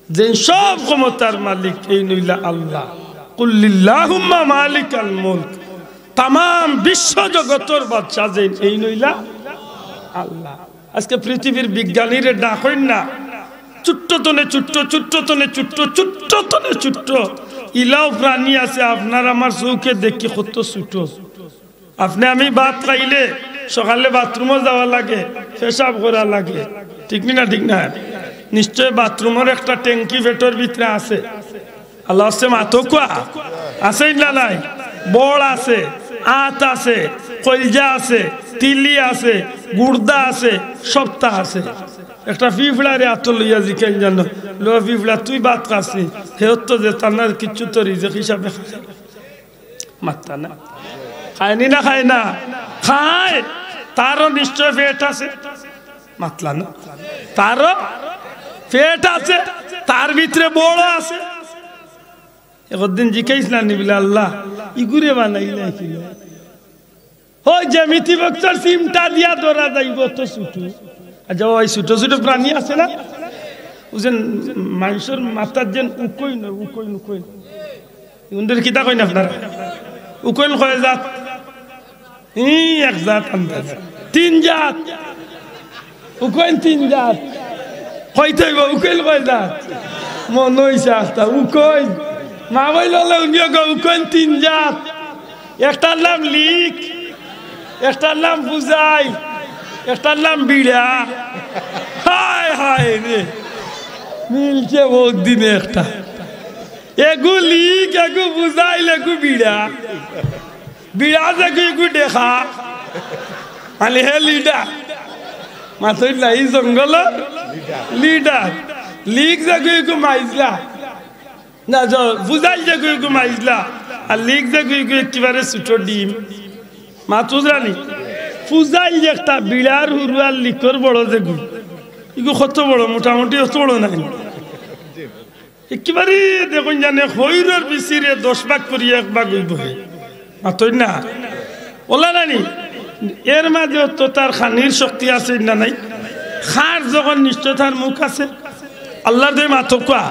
যে সব ক্ষমতার মালিক এই নইলা আল্লাহ। কুল্লিল্লাহুম্মা মালিকাল মুলক, तमाम विश्व जगतर बादशाह যে এই নইলা আল্লাহ। আজকে পৃথিবীর বিজ্ঞানীরা ডাকইন না চুট্টতনে চুট্ট চুট্টতনে চুট্ট চুট্টতনে চুট্ট ইলাও প্রাণী আছে আপনার আমার চোখে দেখি কত ছোট। আপনি আমি ভাত খাইলে সকালে বাথরুমে যাওয়া লাগে, পেশাব করা লাগে, ঠিক না? ঠিক না? নিশ্চয় বাথরুমের একটা ট্যাঙ্কি পেটের ভিতরে আছে। আল্লাহ আছে মাথো কোয়া আছে না নাই? বড় আছে, আত আছে, কলজা আছে, তিলি আছে, গুর্দা আছে, সপ্তাহ আছে। একটা পিঁপড়ারে আত লইয়া জিকেন জানো, লো পিঁপড়া তুই ভাত খাসি, হেত যে তার কিচ্ছু তো রিজেক হিসাবে মাত্তা না, খায়নি না? খায় না? খায়। তারও নিশ্চয় পেট আছে, মাতলা না? তারও পেট আছে, তার ভিতরে বড় আছে। একদিন জিজ্ঞেস না নিবিলে আল্লাহ ইগুরে বানাইলে কি ওই জ্যামিতি বক্সর সিমটা দিয়া ধরা যাইব তো ছুটু। আচ্ছা ওই ছোট ছোট প্রাণী আছে না, বুঝেন মানুষের মাথার যেন উকইন উকইন উকইন উনদের কিতা কইন আপনারা? উকইন কয় জাত? এক জাত আন্দাজ, তিন জাত উকইন, তিন জাত কইতে হইব। উকইন কয় জাত? মনে হইছে একটা উকইন মা বইল উকইন তিন জাত। একটার নাম লিক, একটার নাম বুঝাই, একটার নাম বিড়া। হায় হায় রে, মিলছে বহুত দিনে একটা। এগু লিক, এগু বুঝাইল, এগু বিড়া। বিড়া দেখু এগু দেখা মানে হে লিডার মাথই নাই জঙ্গল লিডার। লিক দেখু এগু মাইজলা না, বুঝাইল দেখু এগু মাইজলা। আর লিক দেখু এগু একেবারে ছোট ডিম মাতুজ রানি। ফুজাইল একটা বিড়ার হুরুয়ার লিকর বড় দেখু এগুলো কত বড় মোটামুটি অত বড় নাই একেবারে দেখুন জানে হইরর বিচিরে 10 ভাগ করি 1 ভাগ হইব মাতই না ওলা নানি এর মাঝে তো তার খানির শক্তি আছে না নাই খার যখন নিশ্চয় তার মুখ আছে আল্লাহর দে মাতকা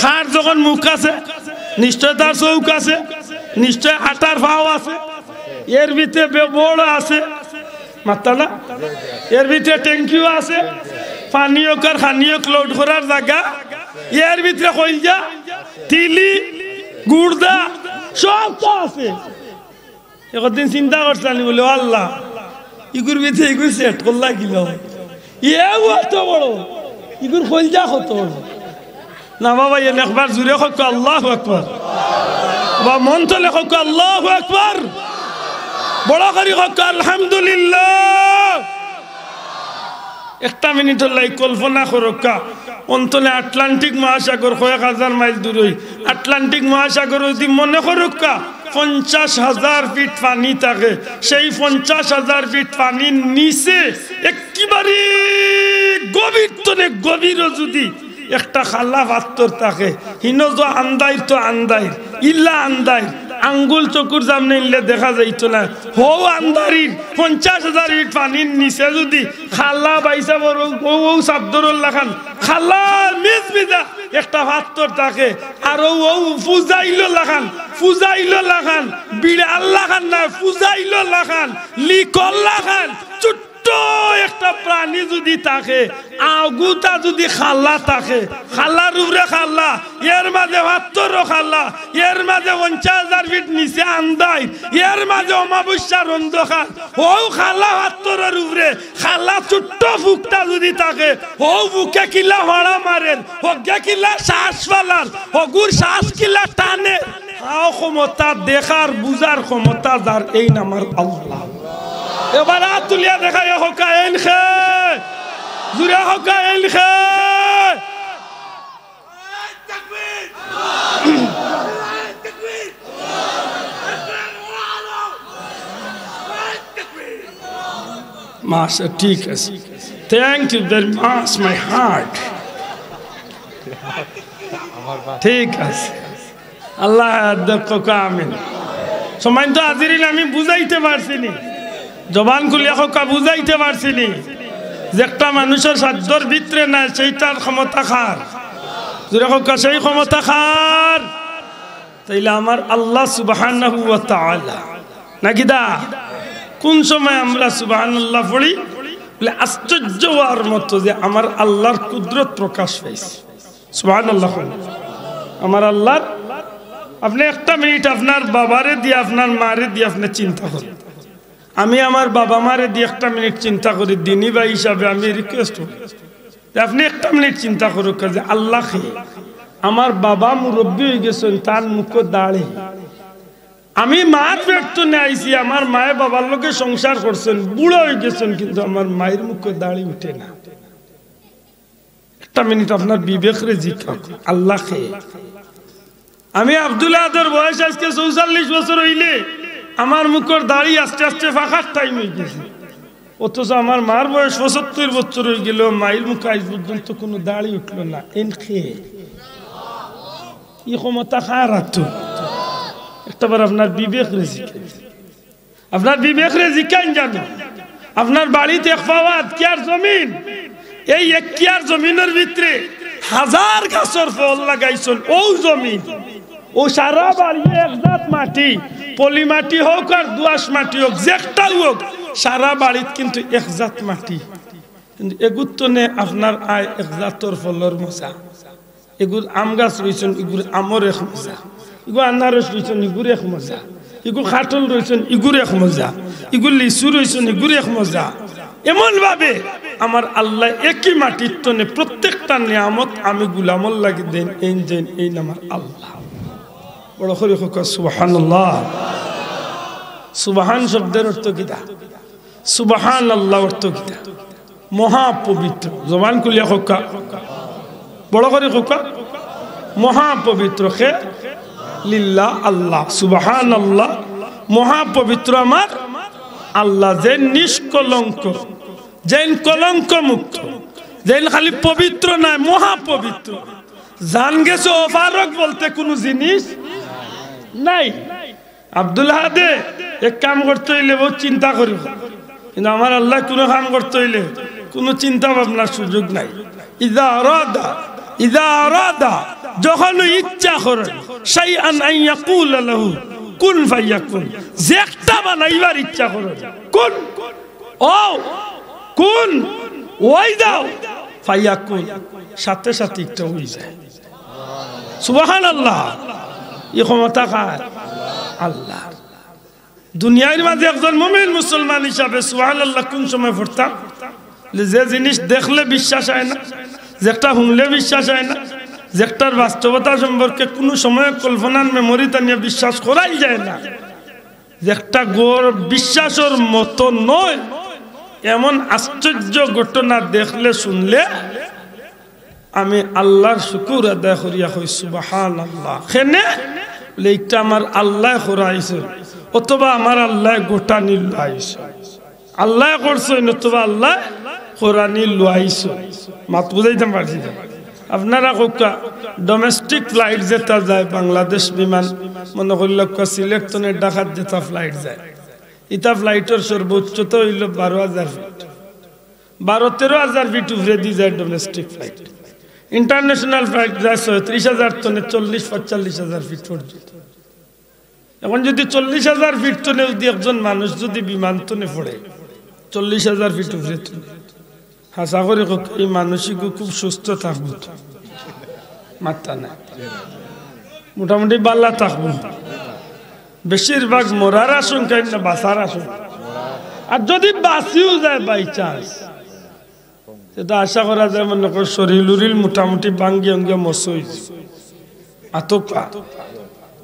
খার যখন মুখ আছে নিশ্চয় তার চৌক আছে নিশ্চয় আটার ভাও আছে এর ভিতরে বড় আছে মাতালা এর ভিতরে ট্যাঙ্কিও আছে পানীয় কার খানিও লোড করার জায়গা এর ভিতরে কইজা তিলি গুড়দা সব তো আছে একদিন চিন্তা করছিলাম বলে আল্লাহ ইগুর ভিতরে ইগুর সেট করলা গিল এও এত বড় ইগুর কইজা কত বড় না বাবা এ একবার জুড়ে হোক আল্লাহু আকবার বা মন তো লেখক আল্লাহু আকবার বড় করি হোক আলহামদুলিল্লাহ একটা মিনিটের লাই কল্পনা করকা অন্তলে আটলান্টিক মহাসাগর 1000 মাইল দূরে আটলান্টিক মহাসাগর যদি মনে করকা 50,000 ফিট পানি থাকে সেই 50,000 ফিট পানির নিচে একেবারে গভীর তনে গভীর যদি একটা খালা পাত্তর থাকে হিনো তো আন্দাইর তো আন্দাইর ইল্লা আন্দাইর আঙ্গুল চকুর সামনে ইল্লে দেখা যাইতো না হো আন্দারির 50,000 ফিট পানির নিচে যদি খালা বাইসা বড় ও শব্দরল লাখান খালা মিজমিজা একটা পাত্তর থাকে আর ও ফুজাইলো লাখান বিড়াল লাখান না ফুজাইলো লাখান লিকল লাখান একটা প্রাণী যদি থাকে আগুতা যদি খাল্লা থাকে খাল্লার উপরে খাল্লা এর মাঝে 72 খাল্লা এর মাঝে 50,000 ফিট নিচে আন্দাই এর মাঝে অমাবস্যার অন্ধকার ও খাল্লা 72 উপরে খাল্লা ছোট্ট ফুকটা যদি থাকে ও বুকে কিলা হড়া মারেন হগে কিলা শ্বাস ফালার হগুর শ্বাস কিলা টানে ক্ষমতা দেখার বুঝার ক্ষমতা যার এই নামার আল্লাহ এবার তুলিয়া দেখা হোকা এন খে জুড়ে হোকা এন খে মাস্টার ঠিক আছে thank you very much my heart ঠিক আছে আল্লাহ আমিন সময় তো আজিরিন আমি বুঝাইতে পারছি নি জবান খুলিয়া হোকা বুঝাইতে পারছি নি যে একটা মানুষের সাধ্যর ভিতরে না সেইটার ক্ষমতা খার জোরে হোকা সেই ক্ষমতা খার তাইলে আমার আল্লাহ সুবহানাহু ওয়া তাআলা নাকি দা কোন সময় আমরা সুবহানাল্লাহ পড়ি বলে আশ্চর্য হওয়ার মতো যে আমার আল্লাহর কুদরত প্রকাশ পাইছে সুবহানাল্লাহ আমার আল্লাহর আপনি একটা মিনিট আপনার বাবারে দিয়ে আপনার মারে দিয়ে আপনি চিন্তা করেন আমি আমার বাবা মারে দিয়ে একটা মিনিট চিন্তা করি দিনী ভাই হিসাবে আমি রিকোয়েস্ট করি আপনি একটা মিনিট চিন্তা করুক যে আল্লাহ আমার বাবা মুরব্বী হয়ে গেছেন তার মুখ দাঁড়ে আমি মার পেট তো নিয়ে আইসি আমার মায়ে বাবার লোকে সংসার করছেন বুড়ো হয়ে গেছেন কিন্তু আমার মায়ের মুখ দাঁড়িয়ে উঠে না একটা মিনিট আপনার বিবেকরে জিজ্ঞাসা আল্লাহ আমি আব্দুল্লাহ আদর বয়স আজকে 44 বছর হইলে আমার মুখের দাড়ি আস্তে আস্তে ফাঁকার টাইম হয়ে গেছে অথচ আমার মার বয়স 75 বছর হয়ে গেল মায়ের মুখে আজ পর্যন্ত কোনো দাড়ি উঠলো না এন খেয়ে ই ক্ষমতা খারাপ একটাবার আপনার বিবেক রেজিকেন আপনার বিবেক রেজিকেন জানো আপনার বাড়িতে এক পাওয়াত কিয়ার জমিন এই এক কিয়ার জমিনের ভিতরে 1000 গাছের ফল লাগাইছেন ও জমিন ও সারা বাড়ি একজাত মাটি পলি মাটি হোক আর দোআঁশ মাটি হোক যেটাই হোক সারা বাড়িত কিন্তু একজাত মাটি কিন্তু এগুতনে আপনার আয় একজাতর ফলর মজা এগুলো আম গাছ রয়েছেন এগুলো আমৰ এক মজা এগুলো আনারস রয়েছেন এগুলো এক মজা এগুলো খাটল রয়েছেন এগুলো এক মজা এগুলো লিচু রয়েছেন এগুলো এক মজা এমন ভাবে আমার আল্লাহ একই মাটির তনে প্রত্যেকটা নিয়ামত আমি গুলামল লাগি দেন এই আমার আল্লাহ বড় করে হোক সুবহানাল্লাহ সুবহান শব্দের অর্থ কিটা সুবহানাল্লাহ অর্থ কিটা মহা পবিত্র জবান খুলিয়া হোক বড় করে হোক মহা পবিত্র কে লিল্লাহ আল্লাহ সুবহানাল্লাহ মহা পবিত্র আমার আল্লাহ যে নিষ্কলঙ্ক যেন কলঙ্ক মুক্ত যেন খালি পবিত্র নয় মহা পবিত্র জান গেছে অপারক বলতে কোনো জিনিস নাই আব্দুল হাদে এক কাম করতে হইলে বহুত চিন্তা করিব কিন্তু আমার আল্লাহ কোনো কাম করতে হইলে কোনো চিন্তা ভাবনার সুযোগ নাই ইযা আরাদা যখন ইচ্ছা করে শাইআন আন ইয়াকুল লাহু কুন ফায়াকুন যেটা বানাইবার ইচ্ছা করে কোন ও কোন ওই দাও ফায়াকুন সাথে সাথে একটা হয়ে যায় সুবহানাল্লাহ এই ক্ষমতা কার আল্লাহ দুনিয়ার মাঝে একজন মুমিন মুসলমান হিসাবে সুবহানাল্লাহ কোন সময় পড়তাম যে জিনিস দেখলে বিশ্বাস হয় না যেটা শুনলে বিশ্বাস হয় না যেটার বাস্তবতা সম্পর্কে কোনো সময় কল্পনার মেমোরিতে নিয়ে বিশ্বাস করাই যায় না যেটা গোর বিশ্বাসের মতো নয় এমন আশ্চর্য ঘটনা দেখলে শুনলে আমি আল্লাহর শুকর আদায় করিয়া কই সুবহানাল্লাহ কেনে এইটা আমার আল্লাহ করাইছে অথবা আমার আল্লাহ গোটা নিল আইছে আল্লাহ করছে অথবা আল্লাহ কোরআনি লইছে মাত বুঝাইতে পারছি আপনারা কোকা ডোমেস্টিক ফ্লাইট যেটা যায় বাংলাদেশ বিমান মনে করল সিলেক্টনের ঢাকার যেটা ফ্লাইট যায় ইটা ফ্লাইটের সর্বোচ্চতা হইল 12,000 ফিট 12-13,000 ফিট উপরে দিয়ে যায় ডোমেস্টিক ফ্লাইট ইন্টারন্যাশনাল ফ্লাইট যায় 37,000 টনে 40-45,000 ফিট পর্যন্ত এখন যদি 40,000 ফিট টনে যদি একজন মানুষ যদি বিমান টনে পড়ে 40,000 ফিট উপরে হাসা করে এই মানসিক খুব সুস্থ থাকবো মাত্রা না মোটামুটি বাল্লা থাকবো বেশিরভাগ মরার আশঙ্কা না বাঁচার আশঙ্কা আর যদি বাঁচিও যায় বাই চান্স সেটা আশা করা যায় মনে কর শরীর উরিল মোটামুটি বাঙ্গি অঙ্গে মসই আতকা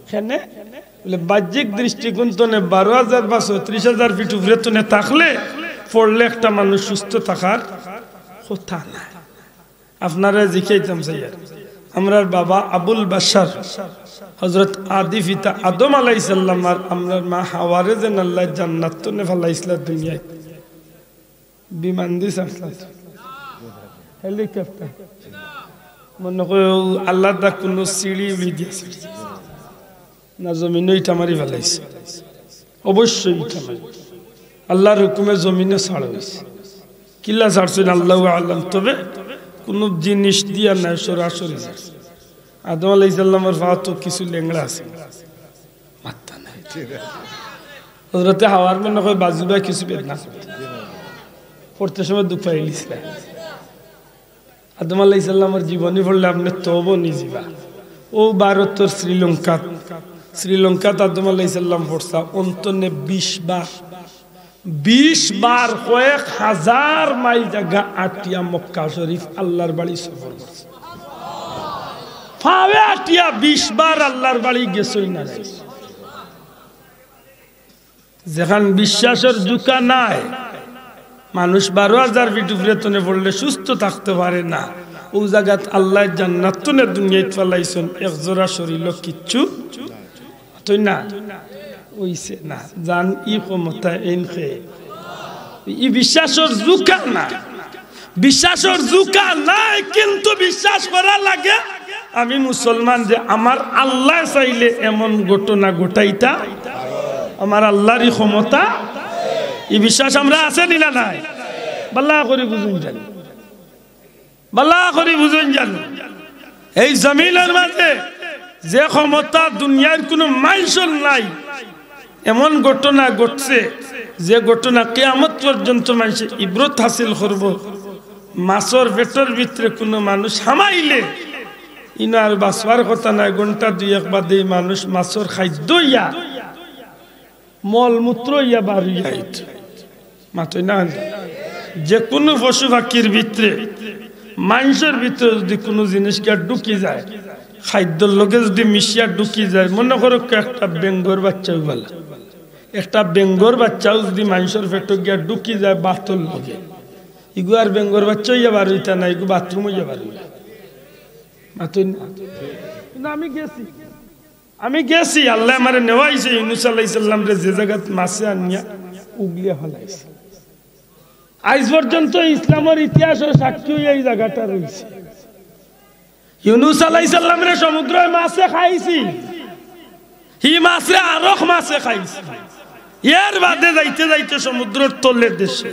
এখানে বাহ্যিক দৃষ্টিকোণ তনে 12,000 বা 36,000 ফিট উপরে তনে থাকলে পড়লে একটা মানুষ সুস্থ থাকার কথা না আপনারা জিজ্ঞাইতাম স্যার আমরার বাবা আবুল বাশার হযরত আদি পিতা আদম আলাইহিস সালাম আর আমরার মা হাওয়ারে যেন আল্লাহ জান্নাত তনে ফলাইছিল দুনিয়ায় বিমান দিস আসলা হেলিকপ্টার মনে কই আল্লাহ দা কোন সিঁড়ি উড়ি দিয়েছে না জমিনে ইটা মারি ফলাইছে অবশ্যই ইটা মারি আল্লাহর হুকুমে জমিনে ছাড় হয়েছে কিল্লা ছাড়ছেন আল্লাহু আলাম তবে কোন জিনিস দিয়া নাই সরাসরি আদম আলাইহিস সালামের ফাতো কিছু লেংড়া আছে মাত্তা নাই হযরত হাওয়ার মনে কই বাজুবা কিছু বেদনা পড়তে সময় দুঃখ পাইলিছে আদম আলাইহিস সালামের জীবনী পড়লে আপনি তওবা নিজিবা ও ভারতের শ্রীলঙ্কাত আদম আলাইহিস সালাম পড়ছা অন্তনে 20 বার কয়েক হাজার মাইল জায়গা আটিয়া মক্কা শরীফ আল্লাহর বাড়ি সফর করছে ফাওয়া আটিয়া 20 বার আল্লাহর বাড়ি গেছই না যেখান বিশ্বাসের জুকা নাই মানুষ 12,000 ফিট উপরে তনে পড়লে সুস্থ থাকতে পারে না ও জায়গাত আল্লাহ জান্নাত তনে দুনিয়ায় ফলাইছেন এক জোড়া শরীর কিচ্ছু তুই না ওইছে না জান ই ক্ষমতা এনখে ই বিশ্বাসের জুকা না বিশ্বাসের জুকা নাই কিন্তু বিশ্বাস করা লাগে আমি মুসলমান যে আমার আল্লাহ চাইলে এমন ঘটনা ঘটাইতা আমার আল্লাহরই ক্ষমতা এই বিশ্বাস আমরা আছে না নাই বাল্লা করে বুঝুন জানি বাল্লা করে বুঝুন জানি এই জমিনের মাঝে যে ক্ষমতা দুনিয়ার কোনো মানুষের নাই এমন ঘটনা ঘটছে যে ঘটনা কিয়ামত পর্যন্ত মানুষ ইবরত হাসিল করব মাছের পেটের ভিতরে কোনো মানুষ হামাইলে ইনার বাঁচবার কথা নাই ঘন্টা 2-1 বাদে মানুষ মাছের খাদ্য ইয়া মলমূত্র ইয়া বাড়িয়া মাথা না যে কোনো পশু পাখির ভিতরে মানুষের ভিতরে যদি কোনো জিনিস কে ঢুকি যায় খাদ্যর লগে যদি মিশিয়া ঢুকি যায় মনে করো একটা বেঙ্গর বাচ্চাও বলা একটা বেঙ্গর বাচ্চাও যদি মানুষের পেটে গিয়া ঢুকি যায় বাথর লগে ইগু আর বেঙ্গর বাচ্চা ইয়া বার হইতা না ইগু বাথরুম ইয়া বার হইলা আমি গেছি আল্লাহ আমারে নেওয়াইছে ইউনূস আলাইহিস সালাম রে যে জায়গাত মাছে আনিয়া উগলিয়া ফলাইছে আজ পর্যন্ত ইসলামের ইতিহাসের সাক্ষী এই জায়গাটা রয়েছে। ইউনুস আলাইহিস সালামের সমুদ্রে মাছে খাইছি, হি মাছে আরখ মাছে খাইছি। এর বাদে যাইতে যাইতে সমুদ্রের তলের দেশে,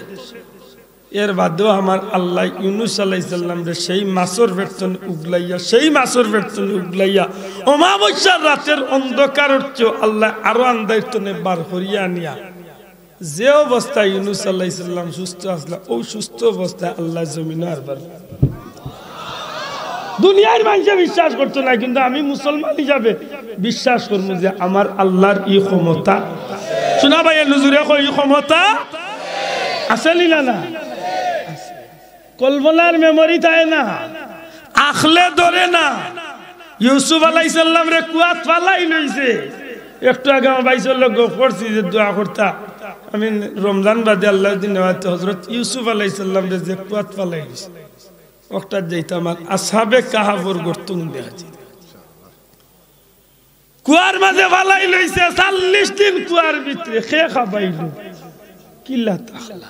এর বাদেও আমার আল্লাহ ইউনুস আলাইহিস সালামের সেই মাছের বেতন উগলাইয়া, সেই মাছের বেতন উগলাইয়া অমাবস্যার রাতের অন্ধকারের চেয়ে আল্লাহ আরো আন্দায়তনে বার করিয়া আনিয়া যে অবস্থায় ইউনুস আলাইহিস সালাম সুস্থ আসলা, ওই সুস্থ অবস্থায় আল্লাহ জমিনে আরবার। দুনিয়ার মানুষে বিশ্বাস করতো না, কিন্তু আমি মুসলমান হিসাবে বিশ্বাস করবো যে আমার আল্লাহর ই ক্ষমতা। শোনা ভাই নুজুরে কই ক্ষমতা আসেনি না? না কল্পনার মেমোরি থাকে না, আখলে ধরে না। ইউসুফ আলাইহিস সালাম রে কুয়াত ফালাই লইছে। একটু আগে আমার ভাইসের লোক পড়ছি যে দোয়া করতা, আমি রমজান বাদে আল্লাহ দিন হযরত ইউসুফ আলাইহিস সালাম রে যে কুয়াত ফালাই লইছে, ওটা যেটা আমার আসহাবে কাহাফের গর্তন দেখাচ্ছে। কুয়ার মাঝে ফালাই লইছে 40 দিন কুয়ার ভিতরে খেয়ে খাবাইল। কিল্লা তাখলা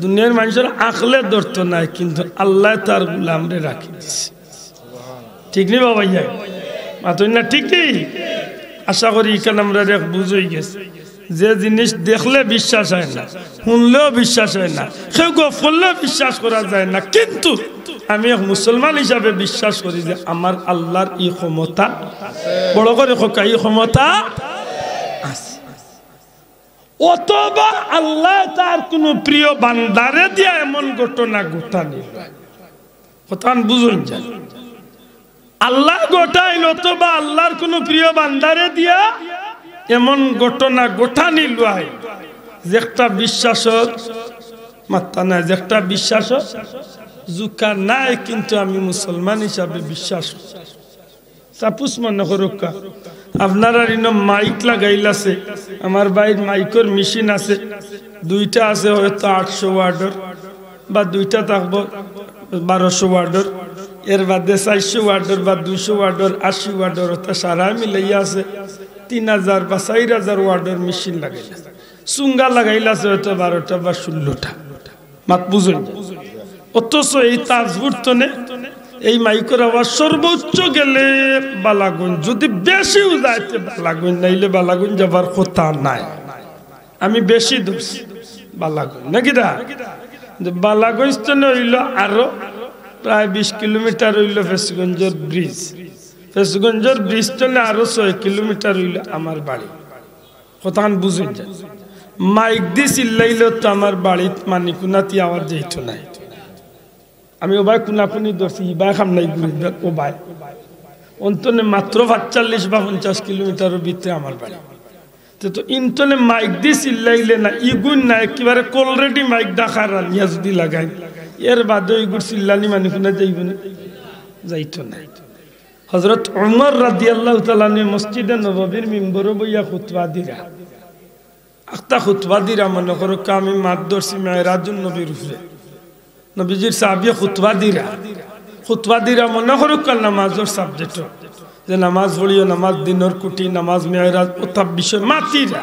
দুনিয়ার মানুষের আখলে ধরতো নাই, কিন্তু আল্লাহ তার গোলামরে রাখি দিছে। ঠিক নেই বাবা? মাতই না? ঠিক নেই? আশা করি এখানে আমরা বুঝই গেছি যে জিনিস দেখলে বিশ্বাস হয় না, শুনলেও বিশ্বাস হয় না, কেউ করলেও বিশ্বাস করা যায় না, কিন্তু আমি এক মুসলমান হিসাবে বিশ্বাস করি যে আমার আল্লাহর এই ক্ষমতা, বড় করে হোক, এই ক্ষমতা আছে। অথবা আল্লাহ তার কোন প্রিয় বান্দারে দিয়া এমন ঘটনা ঘটানি, কথা বুঝুন যায়, আল্লাহ ঘটাইল, অথবা আল্লাহর কোন প্রিয় বান্দারে দিয়া এমন ঘটনা ঘটানি লয় যেটা বিশ্বাসের মাত্রা নাই, যেটা বিশ্বাসের জুকা নাই, কিন্তু আমি মুসলমান হিসাবে বিশ্বাস করি। সাপুস মনে করুক আপনারা মাইক লাগাইলাছে, আমার বাইর মাইকের মেশিন আছে, দুইটা আছে, হয়তো 800 ওয়ার্ডের বা দুইটা থাকবো 1200 ওয়ার্ডের, এর বাদে 400 ওয়ার্ডের বা 200 ওয়ার্ডের, 80 ওয়ার্ডের, ওটা সারা মিলাইয়া আছে 3000 বা 4000 ওয়ার্ডের মেশিন লাগাইলাছে, চুঙ্গা লাগাইলাছে হয়তো 12টা বা 16টা। মাত বুঝুন? অথচ এই তাজবুর্তনে এই মাইকের আওয়াজ সর্বোচ্চ গেলে বালাগঞ্জ, যদি বেশিও যাইতে বালাগঞ্জ, নাইলে বালাগঞ্জ যাবার কথা নাই। আমি বেশি ধরছি বালাগঞ্জ নাকি দা, বালাগঞ্জ তো হইল আরো প্রায় 20 কিলোমিটার হইল ফেসগঞ্জের ব্রিজ, ফেসগঞ্জের ব্রিজ চলে আরো 6 কিলোমিটার হইল আমার বাড়ি। কথা বুঝুন যায়, মাইক দিয়ে চিল্লাইলেও তো আমার বাড়িত মানিকুনাতি আওয়াজ যেত নাই। আমি ও ভাই কুনাকুনি ধরছি, ইবাই খাম নাই ঘুরি ও ভাই অন্তনে মাত্র 45 বা 50 কিলোমিটারের ভিতরে আমার বাড়ি। তো ইন্তনে মাইক দিয়ে চিল্লাইলে না, ইগুন না, একেবারে অলরেডি মাইক ডাকার নিয়া যদি লাগাই, এর বাদে ইগুর চিল্লানি মানিকুনা যাইব না, যাইতো না। হযরত ওমর রাদিয়াল্লাহু তাআলা মসজিদে নববীর মিম্বরে বইয়া খুতবা দিরা, আখতা খুতবা দিরা মনে করো আমি মাত ধরছি মেরাজুন নবীর উপরে, নবীজির সাহাবী খুতবা দিরা মনে করো নামাজের সাবজেক্ট, যে নামাজ পড়িও, নামাজ দিনের কুটি, নামাজ মেরাজ, ওটা বিষয় মাতিরা।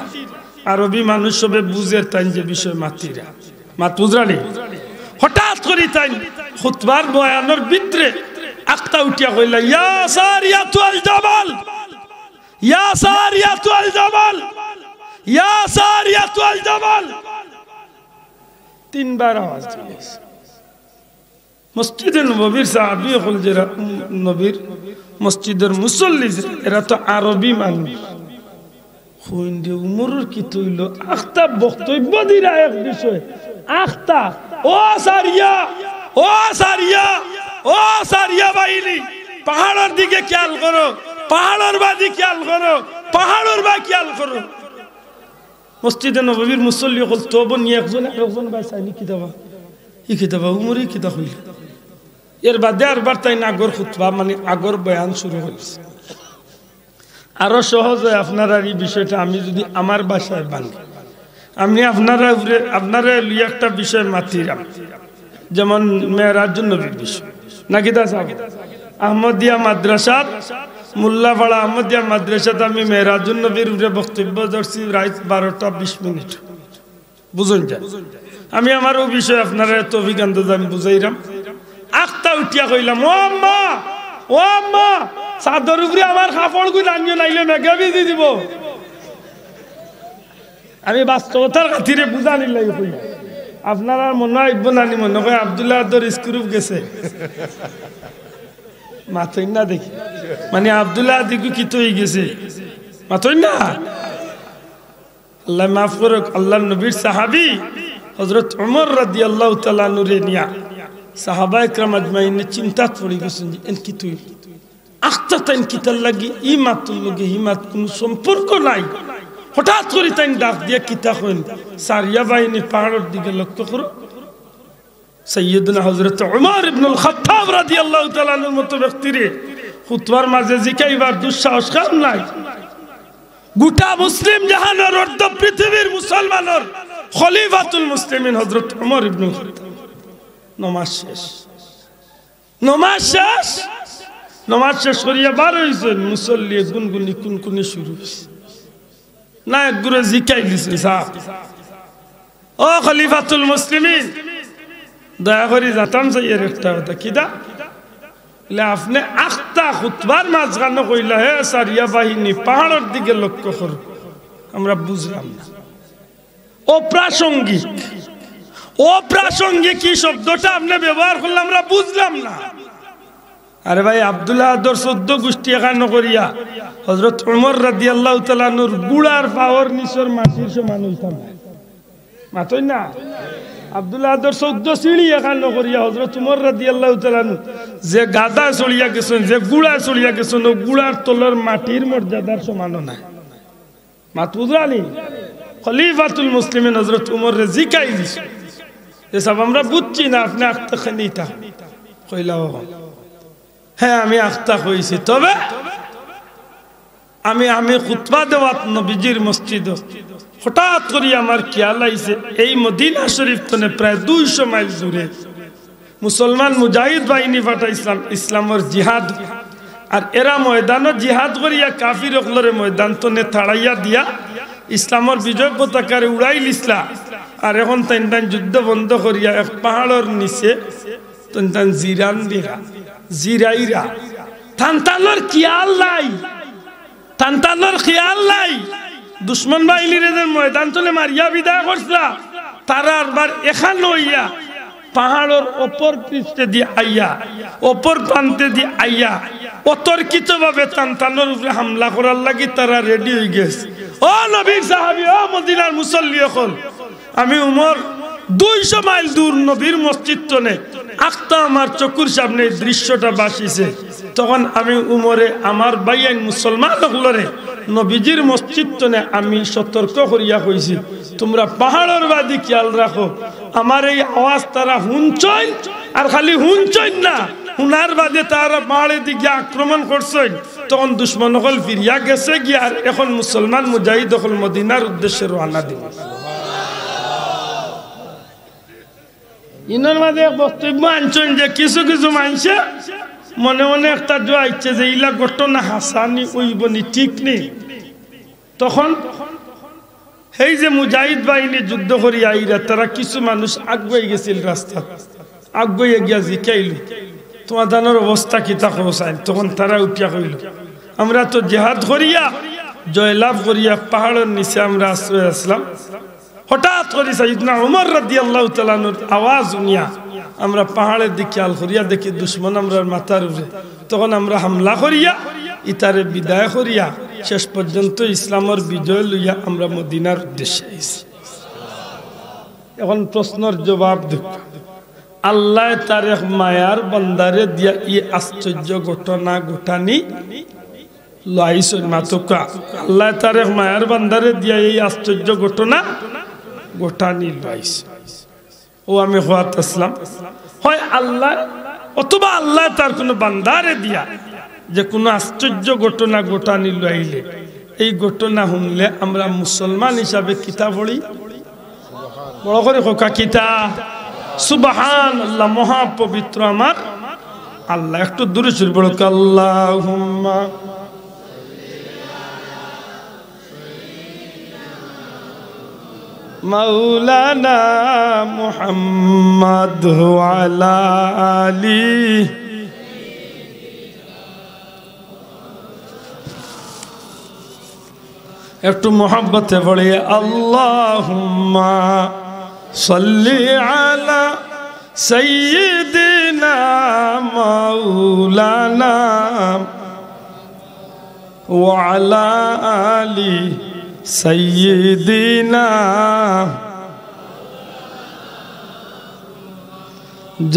আরবি মানুষ সবে বুঝে তাই যে বিষয় মাতিরা, মাত বুঝরানি। হঠাৎ করে তাই খুতবার বয়ানের ভিতরে আখতা উঠিয়া কইলা, ইয়া সারিয়াতুল জাবাল, ইয়া সারিয়াতুল জাবাল, ইয়া সারিয়াতুল জাবাল, 3 বার আওয়াজ দিয়েছে। মসজিদের নববীর সাহাবী হল যারা নবীর মসজিদের মুসল্লি, এরা তো আরবি মানুষ। হইন্দে উমরের কি তৈল আখতা বক্তব্য দিরা এক বিষয়, আখতা ও সারিয়া, ও সারিয়া, ও সারিয়া বাইলি, পাহাড়ের দিকে খেয়াল করো, পাহাড়ের বাদি খেয়াল করো, পাহাড়ের বা খেয়াল করো। মসজিদে নববীর মুসল্লি হল তবু নিয়ে একজন আরেকজন বাইসাইনি কিতাবা, ই কিতাবা উমরি কিতাব হইল। এর বাদে আরবার তাই আগর খুতবা মানে আগর বয়ান শুরু হয়েছে। আরো সহজ হয় আপনারা এই বিষয়টা আমি যদি আমার বাসায় বানি, আমি আপনারা একটা বিষয় মাতিরাম, যেমন মেরাজুন নবীর বিষয় নাকি দা সাহেব, আহমদিয়া মাদ্রাসাত মোল্লাপাড়া আহমদিয়া মাদ্রাসাত আমি মেরাজুন নবীর উপরে বক্তব্য ধরছি রাত 12টা 20 মিনিট। বুঝুন যায় আমি আমার ও বিষয় আপনারা এত অভিজ্ঞান আমি বুঝাইলাম আখতা উঠিয়া কইলাম ও আম্মা চাদর উপরে আমার কাপড় গুলো আনিও নাইলে মেঘা ভিজি দিব আমি বাস্তবতার খাতিরে বুঝা নিলাই কইলাম আপনারা মনে আইব না নি মনে হয় আব্দুল্লাহ আদর স্ক্রুপ গেছে মাথই না দেখি মানে আব্দুল্লাহ দিকু কি তো হয়ে গেছে মাথই না আল্লাহ মাফ করুক আল্লাহর নবীর সাহাবী হযরত ওমর রাদিয়াল্লাহু তাআলা নুরে নিয়া সাহাবা ইকরাম আজমাইন চিন্তা পড়ি গেছেন এন কি তুই আখতা তাইন কিতাল লাগি ই মাতুল লগে হিমাত কোন সম্পর্ক নাই হঠাৎ করে তাইন ডাক দিয়া কিতা কইন সারিয়া বাহিনী পাহাড়ের দিকে লক্ষ্য করো সৈয়দনা হযরত ওমর ইবনুল খাত্তাব রাদিয়াল্লাহু তাআলা এর মতো ব্যক্তিরে খুতবার মাঝে জিকাইবার দুঃসাহস কাম নাই গোটা মুসলিম জাহানের অর্ধ পৃথিবীর মুসলমানের খলিফাতুল মুসলিমিন হযরত ওমর ইবনুল খাত্তাব নমাজ শেষ করিয়া বার হইছেন মুসল্লি গুনগুনি কুনকুনি শুরু হইছে না একগুরে জিকাই দিছে সাহেব ও খলিফাতুল মুসলিমিন দয়া করে জাতাম চাই এর একটা কথা কিদা আপনি আখতা খুতবার মাঝখানে কইলা হে সারিয়া বাহিনী পাহাড়ের দিকে লক্ষ্য করো আমরা বুঝলাম না অপ্রাসঙ্গিক কি শব্দটা আপনি ব্যবহার করলে আমরা বুঝলাম না আরে ভাই আব্দুল্লাহ আদর 14 গোষ্ঠী এখানে করিয়া হযরত ওমর রাদিয়াল্লাহু তাআলা নূর গুড়ার পাওয়ার নিচর মাটির সমান হইতাম মাতই না আব্দুল্লাহ আদর 14 সিঁড়ি এখানে করিয়া হযরত ওমর রাদিয়াল্লাহু তাআলা যে গাদা চড়িয়া গেছেন যে গুড়া চড়িয়া গেছেন ও গুড়ার তলের মাটির মর্যাদার সমান না মাত বুঝলানি খলিফাতুল মুসলিমিন হযরত ওমর রে জিকাই দিছে এসব আমরা বুঝছি না আপনি আখতা খানিতা কইলাও হ্যাঁ আমি আখতা কইছি তবে আমি খুতবা দেওয়াত নবীজির মসজিদ হঠাৎ করে আমার খেয়াল আইছে এই মদিনা শরীফ তনে প্রায় 200 মাইল দূরে মুসলমান মুজাহিদ বাহিনী পাঠাইছিলাম ইসলামের জিহাদ আর এরা ময়দানও জিহাদ করিয়া কাফির অকলরে ময়দান তনে থাড়াইয়া দিয়া ইসলামের বিজয় পতাকারে উড়াইল ইসলাম আর এখন তাইন যুদ্ধ বন্ধ করিয়া এক পাহাড়ের নিচে তাইন জিরান দিরা জিরাইরা তান্তানোর খেয়াল নাই দুশ্মন বাহিনীর ময়দান চলে মারিয়া বিদায় করছিলা তারা আবার এখান হইয়া পাহাড়ের অপর পৃষ্ঠে দিয়ে আইয়া অপর প্রান্তে দিয়ে আইয়া অতর্কিত ভাবে তান্তানোর উপরে হামলা করার লাগি তারা রেডি হয়ে গেছে ও নবীর সাহাবী ও মদিনার মুসল্লি হল আমি উমর 200 মাইল দূর নবীর মসজিদ তনে আখতা আমার চকুর সামনে দৃশ্যটা বাসিছে তখন আমি উমরে আমার ভাইয়ান মুসলমান হলরে নবীজির মসজিদ তনে আমি সতর্ক করিয়া কইছি তোমরা পাহাড়ের বাদি খেয়াল রাখো আমার এই আওয়াজ তারা হুনছই আর খালি হুনছই না হুনার বাদে তারা পাহাড়ের দিকে আক্রমণ করছেন তখন দুশ্মন হল ফিরিয়া গেছে গিয়ে আর এখন মুসলমান মুজাহিদ হল মদিনার উদ্দেশ্যে রওনা দিল ইনার মাঝে বক্তব্য আনছেন যে কিছু কিছু মানুষে মনে মনে একটা জোয়া ইচ্ছে যে ইলা ঘটনা হাসানি ওইবনি ঠিক নেই তখন এই যে মুজাহিদ বাহিনী যুদ্ধ করিয়া আইরা তারা কিছু মানুষ আগুয়ে গেছিল রাস্তা আগুয়ে গিয়া জিকাইল তোমার দানোর অবস্থা কি তা খোসাইল তখন তারা উঠিয়া কইল আমরা তো জিহাদ করিয়া জয়লাভ করিয়া পাহাড়ের নিচে আমরা আশ্রয় আসলাম হঠাৎ করে সাইয়েদনা ওমর রাদিয়াল্লাহু তাআলা এর আওয়াজ শুনিয়া আমরা পাহাড়ের দিকে খেয়াল করিয়া দেখি দুশমন আমরার মাথার উপরে তখন আমরা হামলা করিয়া ইতারে বিদায় করিয়া শেষ পর্যন্ত ইসলামের বিজয় লইয়া আমরা মদিনার উদ্দেশ্যে আইছি এখন প্রশ্নের জবাব দেব আল্লাহ তার এক মায়ার বান্দারে দিয়া এই আশ্চর্য ঘটনা ঘটানি লাইছেন মাতকা আল্লাহ তার এক মায়ার বান্দারে দিয়া এই আশ্চর্য ঘটনা ঘটানি লাইছে ও আমি হওয়াত আসলাম হয় আল্লাহ অথবা আল্লাহ তার কোনো বান্দারে দিয়া যে কোনো আশ্চর্য ঘটনা ঘটানি লাইলে এই ঘটনা শুনলে আমরা মুসলমান হিসাবে কিতা পড়ি বড় করে হোকা কিতা সুবহানাল্লাহ মহা পবিত্র আমার আল্লাহ একটু দূরে সুর বড় আল্লাহুম্মা مولانا محمد وعلى آله একটু মোহাব্বতে পড়ে আল্লাহুম্মা সাল্লি আলা সাইয়্যিদিনা মাওলানা ওয়া আলা আলি সাইয়্যিদিনা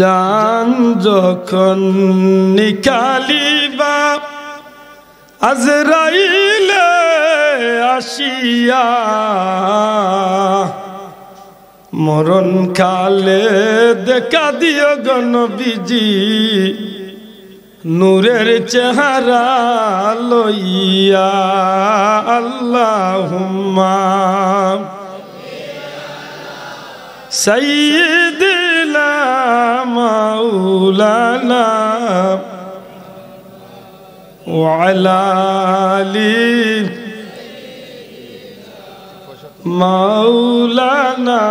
জান যখন নিকালিবা আজরাইলে আসিয়া মরণ কালে দেখা দিও গো নবীজি নূরের চেহারা লইয়া আল্লাহুম্মা সাইয়্যিদিনা মাওলানা وعلى آله مولانا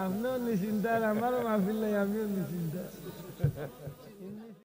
আপনিও নিশ্চিন্তা আমারও মাহফিল নাই আমিও নিশ্চিন্তা